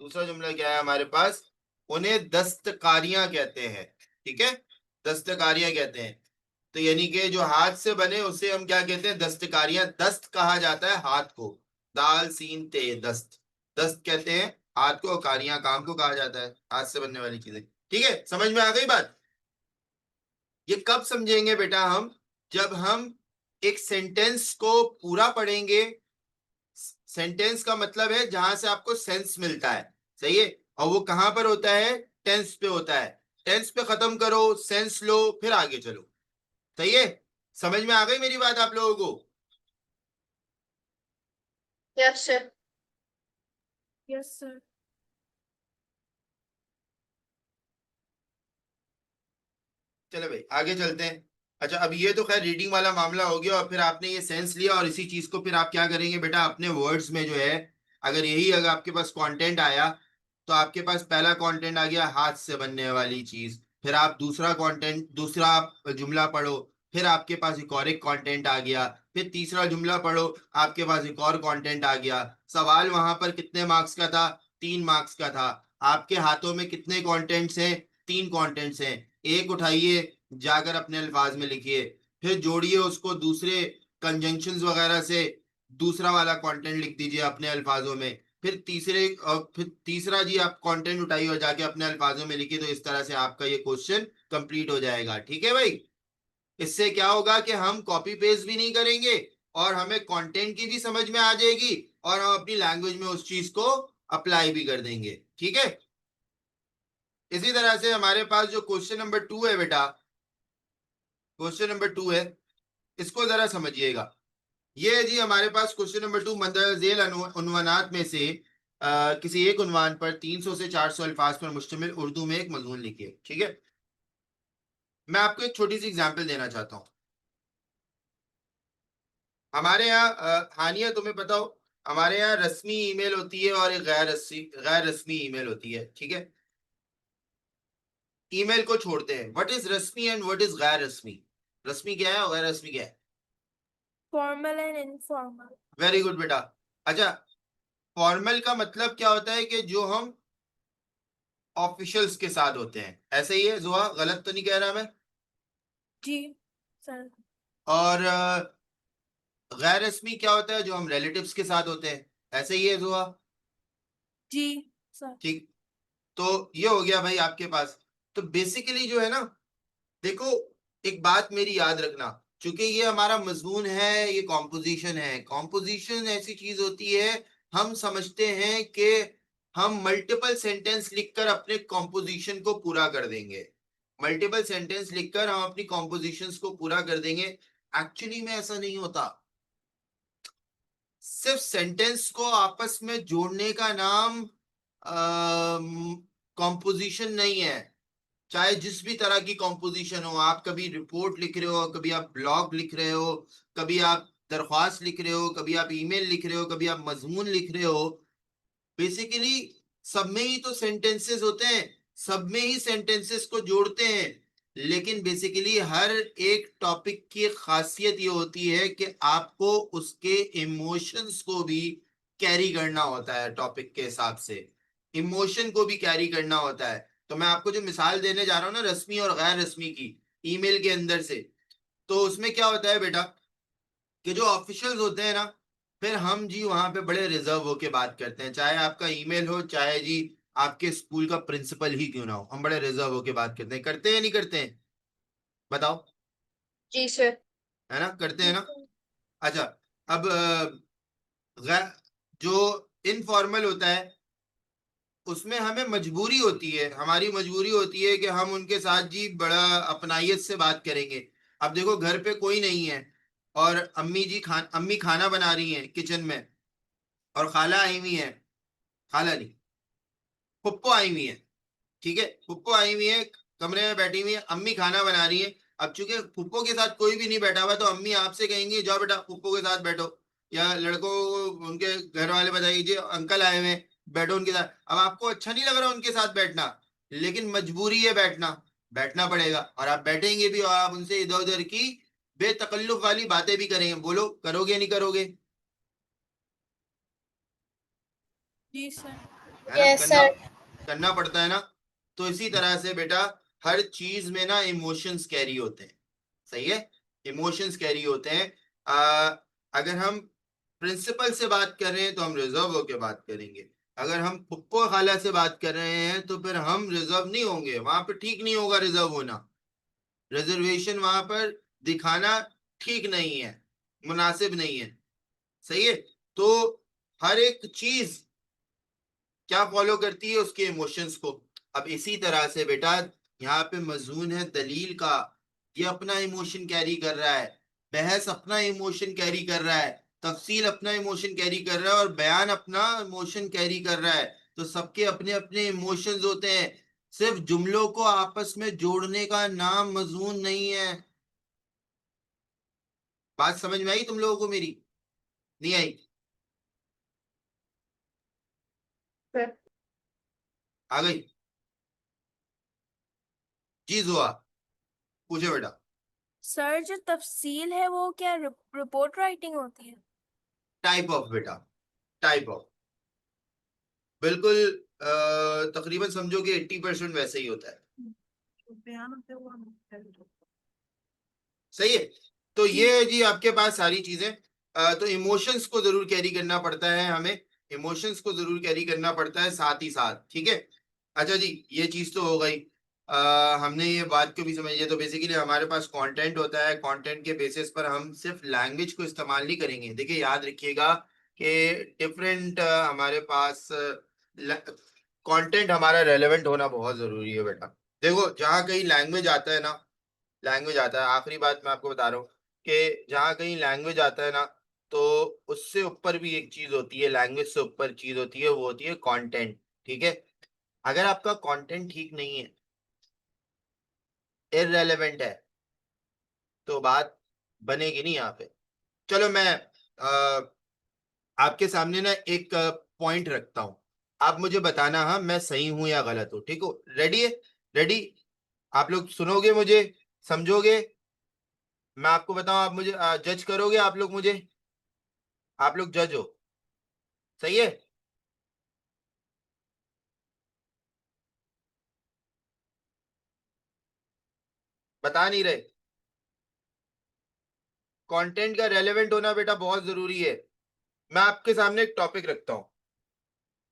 दूसरा जुमला क्या है हमारे पास, उन्हें दस्तकारियां कहते हैं। ठीक है, दस्तकारियां कहते हैं। तो यानी कि जो हाथ से बने उसे हम क्या कहते हैं, दस्तकारियां। दस्त कहा जाता है हाथ को, दाल सीन ते दस्त, दस्त कहते हैं हाथ को, कारियां काम को कहा जाता है, हाथ से बनने वाली चीजें। ठीक है, समझ में आ गई बात। ये कब समझेंगे बेटा हम, जब हम एक सेंटेंस को पूरा पढ़ेंगे। सेंटेंस का मतलब है जहां से आपको सेंस मिलता है, सही है। और वो कहां पर होता है, टेंस पे होता है। टेंस पे खत्म करो, सेंस लो, फिर आगे चलो, सही है। समझ में आ गई मेरी बात आप लोगों को। Yes sir. Yes sir. चलो भाई आगे चलते हैं। अच्छा, अब ये तो खैर रीडिंग वाला मामला हो गया, और फिर आपने ये सेंस लिया, और इसी चीज को फिर आप क्या करेंगे बेटा अपने वर्ड्स में जो है, अगर यही अगर आपके पास कंटेंट आया, तो आपके पास पहला कंटेंट आ गया हाथ से बनने वाली चीज। फिर आप दूसरा कंटेंट, दूसरा आप जुमला पढ़ो, फिर आपके पास एक और एक कंटेंट आ गया। फिर तीसरा जुमला पढ़ो, आपके पास एक और कंटेंट आ गया। सवाल वहां पर कितने मार्क्स का था, 3 मार्क्स का था। आपके हाथों में कितने कंटेंट्स हैं, 3 कंटेंट्स हैं। एक उठाइए, जाकर अपने अल्फाज में लिखिए, फिर जोड़िए उसको दूसरे कंजंक्शंस वगैरह से, दूसरा वाला कंटेंट लिख दीजिए अपने अल्फाजों में। फिर तीसरा जी आप कंटेंट उठाइए और जाके अपने अल्फाजों में लिखिए। तो इस तरह से आपका ये क्वेश्चन कंप्लीट हो जाएगा। ठीक है भाई, इससे क्या होगा कि हम कॉपी पेस्ट भी नहीं करेंगे, और हमें कंटेंट की भी समझ में आ जाएगी, और हम अपनी लैंग्वेज में उस चीज को अप्लाई भी कर देंगे। ठीक है, इसी तरह से हमारे पास जो क्वेश्चन नंबर 2 है बेटा, क्वेश्चन नंबर 2 है, इसको जरा समझिएगा। ये है जी हमारे पास क्वेश्चन नंबर 2, मंदरजेल उन्वानात में से किसी एक उन्वान पर 300 से 400 अल्फाज पर मुश्तमिल उर्दू में एक मजमून लिखिए। ठीक है, मैं आपको एक छोटी सी एग्जांपल देना चाहता हूँ। हमारे यहाँ हानिया तुम्हें पता हो, हमारे यहाँ रस्मी ईमेल होती है और एक गैर रस्मी ईमेल होती है। ठीक है, ईमेल को छोड़ते हैं, व्हाट इज रस्मी एंड व्हाट इज गैर रस्मी। रस्मी क्या है और गैर रस्मी क्या है। Formal and informal. Very good बेटा। अच्छा, फॉर्मल का मतलब क्या होता है कि जो हम ऑफिशियल्स के साथ होते हैं, ऐसे ही है जुआ, गलत तो नहीं कह रहा मैं। जी सर। और गैर रस्मी क्या होता है, जो हम रिलेटिव्स के साथ होते हैं, ऐसे ही है जुआ। जी सर। ठीक, तो ये हो गया भाई आपके पास। तो बेसिकली जो है ना, देखो एक बात मेरी याद रखना, क्योंकि ये हमारा मजमून है, ये कॉम्पोजिशन है। कॉम्पोजिशन ऐसी चीज होती है, हम समझते हैं कि हम मल्टीपल सेंटेंस लिखकर अपने कॉम्पोजिशन को पूरा कर देंगे। मल्टीपल सेंटेंस लिखकर हम अपनी कॉम्पोजिशंस को पूरा कर देंगे। एक्चुअली में ऐसा नहीं होता। सिर्फ सेंटेंस को आपस में जोड़ने का नाम कॉम्पोजिशन नहीं है। चाहे जिस भी तरह की कॉम्पोजिशन हो, आप कभी रिपोर्ट लिख रहे हो, कभी आप ब्लॉग लिख रहे हो, कभी आप दरख्वास्त लिख रहे हो, कभी आप ईमेल लिख रहे हो, कभी आप मजमून लिख रहे हो, बेसिकली सब में ही तो सेंटेंसेस होते हैं, सब में ही सेंटेंसेस को जोड़ते हैं। लेकिन बेसिकली हर एक टॉपिक की खासियत ये होती है कि आपको उसके इमोशंस को भी कैरी करना होता है, टॉपिक के हिसाब से इमोशन को भी कैरी करना होता है। तो मैं आपको जो मिसाल देने जा रहा हूँ ना, रस्मी और गैर रस्मी की, ईमेल के अंदर से, तो उसमें क्या होता है बेटा कि जो ऑफिशियल्स होते हैं ना, फिर हम जी वहां पे बड़े रिजर्व होके बात करते हैं। चाहे आपका ईमेल हो, चाहे जी आपके स्कूल का प्रिंसिपल ही क्यों ना हो, हम बड़े रिजर्व होके बात करते हैं। करते हैं नहीं करते हैं, बताओ। जी सर। है ना, करते हैं जी ना। सर। अच्छा, अब जो इनफॉर्मल होता है, उसमें हमें मजबूरी होती है, हमारी मजबूरी होती है कि हम उनके साथ जी बड़ा अपनाइयत से बात करेंगे। अब देखो घर पे कोई नहीं है, और अम्मी खाना बना रही हैं किचन में, और खाला आई हुई है, खाला नहीं, पुप्पो आई हुई है। ठीक है, पुप्पो आई हुई है, कमरे में बैठी हुई है, अम्मी खाना बना रही है। अब चूंकि पुप्पो के साथ कोई भी नहीं बैठा हुआ, तो अम्मी आपसे कहेंगी जाओ बेटा पुप्पो के साथ बैठो, या लड़कों को उनके घर वाले बताइए अंकल आए हुए हैं, बैठो उनके साथ। अब आपको अच्छा नहीं लग रहा उनके साथ बैठना, लेकिन मजबूरी है बैठना, बैठना पड़ेगा, और आप बैठेंगे भी, और आप उनसे इधर उधर की बेतकल्लुफ वाली बातें भी करेंगे। बोलो, करोगे नहीं करोगे। जी सर। है ना, यस करना सर। करना पड़ता है ना। तो इसी तरह से बेटा हर चीज में ना इमोशंस कैरी होते हैं, सही है, इमोशंस कैरी होते हैं। अगर हम प्रिंसिपल से बात कर रहे हैं तो हम रिजर्व होकर बात करेंगे, अगर हम पुप्पो खाला से बात कर रहे हैं तो फिर हम रिजर्व नहीं होंगे, वहां पर ठीक नहीं होगा रिजर्व होना, रिजर्वेशन वहां पर दिखाना ठीक नहीं है, मुनासिब नहीं है, सही है। तो हर एक चीज क्या फॉलो करती है, उसके इमोशंस को। अब इसी तरह से बेटा यहाँ पे मजमून है दलील का, ये अपना इमोशन कैरी कर रहा है, बहस अपना इमोशन कैरी कर रहा है, तफसील अपना इमोशन कैरी कर रहा है, और बयान अपना इमोशन कैरी कर रहा है। तो सबके अपने अपने इमोशंस होते हैं, सिर्फ जुमलों को आपस में जोड़ने का नाम मजमून नहीं है। बात समझ में आई तुम लोगों को मेरी, नहीं आई? सर आ गई? जी जुआ, पूछे बेटा। सर जो तफसील है वो क्या रिपोर्ट राइटिंग होती है? टाइप ऑफ बेटा, टाइप ऑफ, बिल्कुल। तकरीबन समझो कि 80% वैसे ही होता है, बयान होते हुआ। सही है। तो जी। ये जी आपके पास सारी चीजें। तो इमोशंस को जरूर कैरी करना पड़ता है हमें, इमोशंस को जरूर कैरी करना पड़ता है साथ ही साथ, ठीक है। अच्छा जी, ये चीज तो हो गई। हमने ये बात को भी समझ लिया। तो बेसिकली हमारे पास कंटेंट होता है, कंटेंट के बेसिस पर हम सिर्फ लैंग्वेज को इस्तेमाल नहीं करेंगे। देखिए याद रखिएगा कि डिफरेंट हमारे पास कंटेंट हमारा रेलेवेंट होना बहुत जरूरी है बेटा। देखो जहाँ कहीं लैंग्वेज आता है ना, लैंग्वेज आता है, आखिरी बात मैं आपको बता रहा हूँ कि जहाँ कहीं लैंग्वेज आता है ना, तो उससे ऊपर भी एक चीज होती है, लैंग्वेज से ऊपर चीज होती है, वो होती है कंटेंट, ठीक है। अगर आपका कंटेंट ठीक नहीं है, इररेलेवेंट है, तो बात बनेगी नहीं यहाँ पे। चलो मैं आपके सामने ना एक पॉइंट रखता हूँ, आप मुझे बताना हाँ मैं सही हूं या गलत हूँ, ठीक हो? रेडी है? रेडी? आप लोग सुनोगे मुझे, समझोगे? मैं आपको बताऊं, आप मुझे जज करोगे, आप लोग मुझे, आप लोग जज हो, सही है। बता नहीं रहे? कंटेंट का रेलेवेंट होना बेटा बहुत जरूरी है। मैं आपके सामने एक टॉपिक रखता हूं,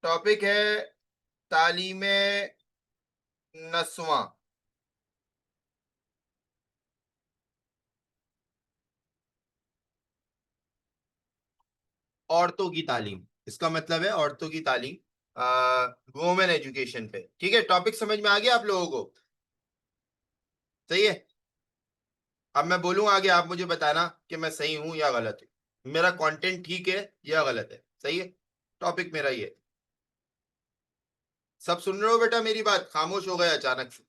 टॉपिक है तालीम नस्वां, औरतों की तालीम, इसका मतलब है औरतों की तालीम, वुमेन एजुकेशन पे, ठीक है। टॉपिक समझ में आ गया आप लोगों को? सही है। अब मैं बोलूं आगे, आप मुझे बताना कि मैं सही हूं या गलत हूं, मेरा कंटेंट ठीक है या गलत है, सही है। टॉपिक मेरा ये है। सब सुन रहे हो बेटा मेरी बात? खामोश हो गए अचानक से?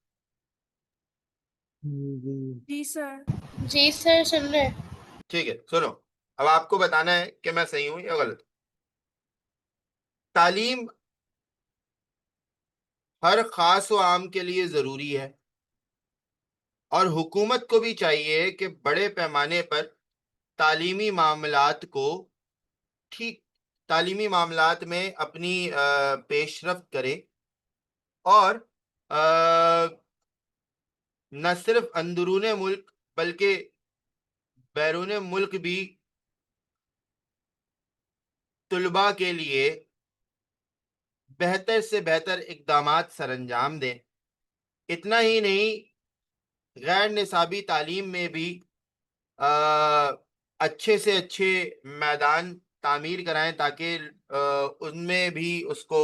जी सर। जी सर, सुन रहे हैं। ठीक है, सुनो। अब आपको बताना है कि मैं सही हूं या गलत। तालीम हर खास व आम के लिए जरूरी है, और हुकूमत को भी चाहिए कि बड़े पैमाने पर तालीमी मामलात को ठीक, तालीमी मामलात में अपनी पेशरफ्त करे, और न सिर्फ अंदरून मुल्क बल्कि बैरून मुल्क भी तुलबा के लिए बेहतर से बेहतर इकदामात सरंजाम दें। इतना ही नहीं, गैर निसाबी तालीम में भी अ, अच्छे से अच्छे मैदान तामीर कराएं, ताकि उनमें भी उसको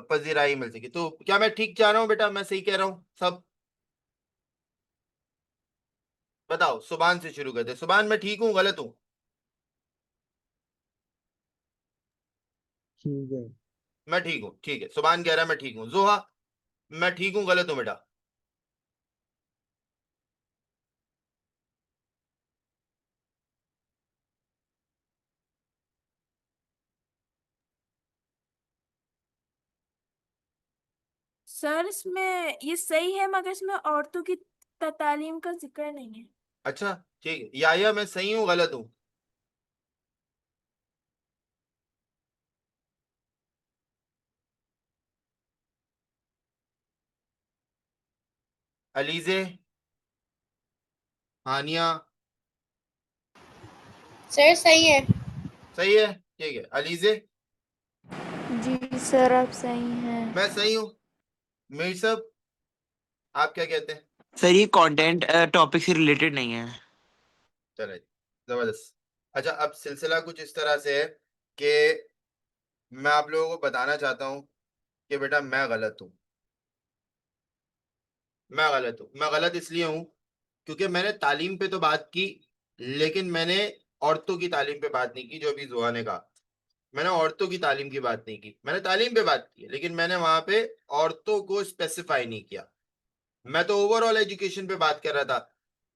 पजीराई मिल सके। तो क्या मैं ठीक जा रहा हूँ बेटा, मैं सही कह रहा हूँ सब? बताओ, सुभान से शुरू करते। सुभान, मैं ठीक हूँ गलत हूँ? ठीक है। मैं ठीक हूँ, ठीक है। सुभान कह रहा है मैं ठीक हूँ। जोहा, मैं ठीक हूँ गलत हूँ बेटा? सर इसमें ये सही है मगर इसमें औरतों की तालीम का जिक्र नहीं है। अच्छा, ठीक है। या मैं सही हूँ गलत हूँ? अलीजे, हानिया, सर सही है। सही है, ठीक है। अलीजे, जी सर आप सही हैं। मैं सही हूँ। मीर साहब, आप क्या कहते हैं? सर ये कंटेंट टॉपिक से रिलेटेड नहीं है। चले, जबरदस्त। अच्छा, अब सिलसिला कुछ इस तरह से है कि मैं आप लोगों को बताना चाहता हूँ कि बेटा मैं गलत हूँ। मैं गलत हूँ। मैं गलत इसलिए हूँ क्योंकि मैंने तालीम पे तो बात की, लेकिन मैंने औरतों की तालीम पे बात नहीं की, जो अभी जुआ ने कहा। मैंने औरतों की तालीम की बात नहीं की। मैंने तालीम पे बात की, लेकिन मैंने वहां पे औरतों को स्पेसिफाई नहीं किया। मैं तो ओवरऑल एजुकेशन पे बात कर रहा था।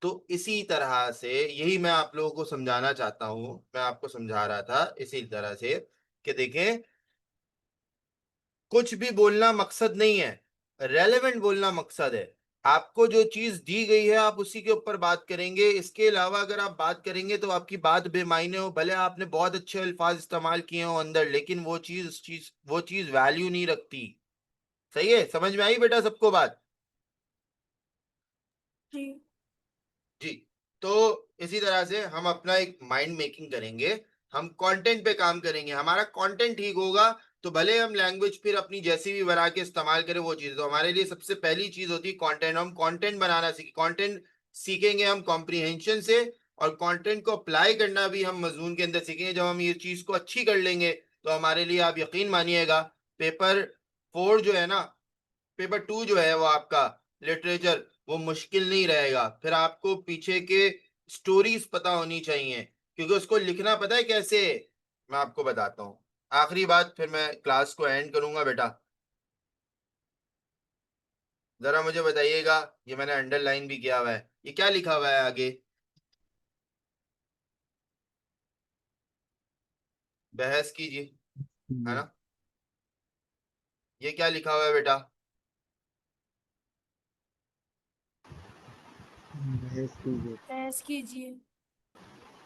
तो इसी तरह से यही मैं आप लोगों को समझाना चाहता हूँ। मैं आपको समझा रहा था इसी तरह से कि देखें, कुछ भी बोलना मकसद नहीं है, रेलेवेंट बोलना मकसद है। आपको जो चीज दी गई है आप उसी के ऊपर बात करेंगे। इसके अलावा अगर आप बात करेंगे तो आपकी बात बेमायने हो, भले आपने बहुत अच्छे अल्फाज इस्तेमाल किए हो अंदर, लेकिन वो चीज वैल्यू नहीं रखती। सही है? समझ में आई बेटा सबको बात? जी जी। तो इसी तरह से हम अपना एक माइंड मेकिंग करेंगे। हम कंटेंट पे काम करेंगे। हमारा कंटेंट ठीक होगा तो भले हम लैंग्वेज फिर अपनी जैसी भी बना के इस्तेमाल करें, वो चीज तो हमारे लिए सबसे पहली चीज होती है कंटेंट। हम कंटेंट बनाना सीखें, कंटेंट सीखेंगे हम कॉम्प्रिहेंशन से, और कंटेंट को अप्लाई करना भी हम मजमून के अंदर सीखेंगे। जब हम ये चीज को अच्छी कर लेंगे तो हमारे लिए, आप यकीन मानिएगा, पेपर 4 जो है ना, पेपर 2 जो है वो आपका लिटरेचर, वो मुश्किल नहीं रहेगा। फिर आपको पीछे के स्टोरीज पता होनी चाहिए, क्योंकि उसको लिखना पता है कैसे? मैं आपको बताता हूँ। आखिरी बात, फिर मैं क्लास को एंड करूंगा बेटा। जरा मुझे बताइएगा, ये मैंने अंडरलाइन भी किया हुआ है, ये क्या लिखा हुआ है आगे? बहस कीजिए, है ना? ये क्या लिखा हुआ है बेटा? बहस कीजिए।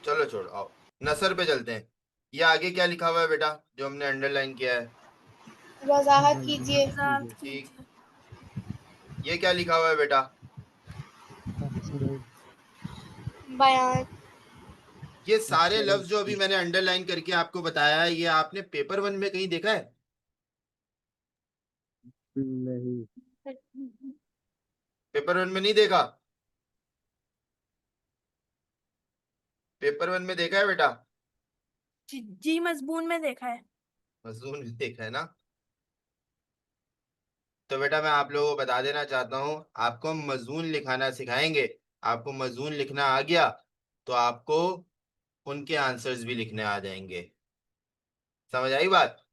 चलो छोड़ो, आओ नसर पे चलते हैं। ये आगे क्या लिखा हुआ है बेटा, जो हमने अंडरलाइन किया है? वजाहत कीजिए। वजाहत ठीक। कीजिए। ये क्या लिखा हुआ है बेटा? बयान। ये सारे लफ्ज जो अभी मैंने अंडरलाइन करके आपको बताया है, ये आपने पेपर 1 में कहीं देखा है? पेपर 1 में नहीं देखा? पेपर 1 में देखा है बेटा? जी मजबून में देखा है। मजमून में देखा है ना? तो बेटा मैं आप लोगों को बता देना चाहता हूँ, आपको हम मजमून लिखाना सिखाएंगे। आपको मजमून लिखना आ गया तो आपको उनके आंसर्स भी लिखने आ जाएंगे। समझ आई बात?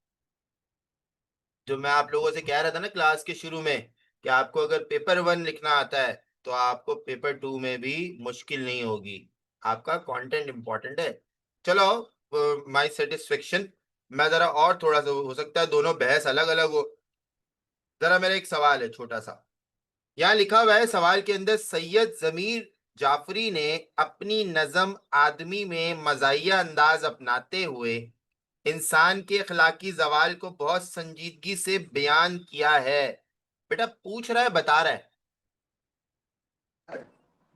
जो मैं आप लोगों से कह रहा था ना क्लास के शुरू में, कि आपको अगर पेपर 1 लिखना आता है तो आपको पेपर 2 में भी मुश्किल नहीं होगी। आपका कंटेंट इंपॉर्टेंट है। चलो, माय सेटिस्फेक्शन। मैं जरा और थोड़ा सा, हो सकता है दोनों बहस अलग अलग हो। जरा मेरा एक सवाल है छोटा सा, यहाँ लिखा हुआ है सवाल के अंदर, सैयद जमीर जाफरी ने अपनी नज्म आदमी में मजाहिया अंदाज अपनाते हुए इंसान के अखलाकी जवाल को बहुत संजीदगी से बयान किया है। बेटा पूछ रहा है, बता रहा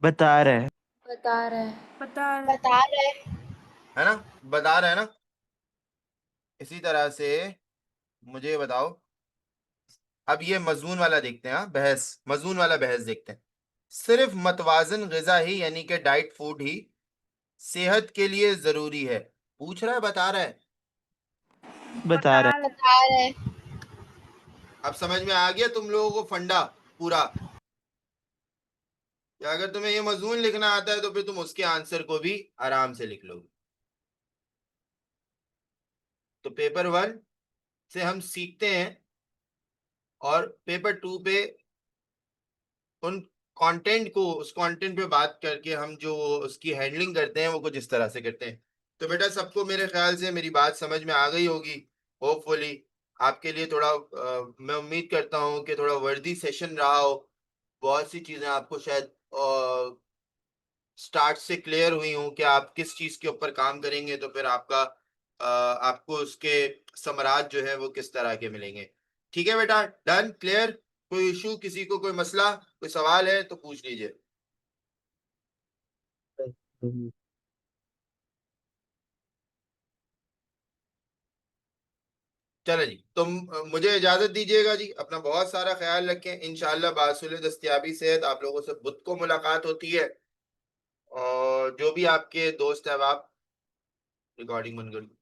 बता रहा है। बता रहे हैं। बता रहे। है ना? बता रहा है ना? इसी तरह से मुझे ये बताओ, अब ये मजमून वाला देखते हैं। हाँ, बहस, मजमून वाला बहस देखते हैं। सिर्फ मतवाजन ग़िज़ा ही, यानी कि डाइट फूड ही सेहत के लिए जरूरी है। पूछ रहा है, बता रहा है? बता रहा है। बता रहे। अब समझ में आ गया तुम लोगों को फंडा पूरा, कि अगर तुम्हें ये मजमून लिखना आता है तो फिर तुम उसके आंसर को भी आराम से लिख लोगे। तो पेपर 1 से हम सीखते हैं, और पेपर 2 पे उन कंटेंट को, उस कंटेंट पे बात करके हम जो उसकी हैंडलिंग करते हैं वो कुछ इस तरह से करते हैं। तो बेटा सबको मेरे ख्याल से मेरी बात समझ में आ गई होगी, होपफुली। आपके लिए थोड़ा मैं उम्मीद करता हूँ कि थोड़ा वर्दी सेशन रहा हो। बहुत सी चीजें आपको शायद स्टार्ट से क्लियर हुई हूँ कि आप किस चीज के ऊपर काम करेंगे तो फिर आपका आपको उसके समराज जो है वो किस तरह के मिलेंगे। ठीक है बेटा, डन, क्लियर? कोई इशू, किसी को कोई मसला, कोई सवाल है तो पूछ लीजिए। चलो जी, तुम मुझे इजाजत दीजिएगा जी, अपना बहुत सारा ख्याल रखें। इंशाल्लाह बासुल दस्तयाबी सेहत आप लोगों से बुध को मुलाकात होती है। और जो भी आपके दोस्त है, आप रिकॉर्डिंग बंद कर दो।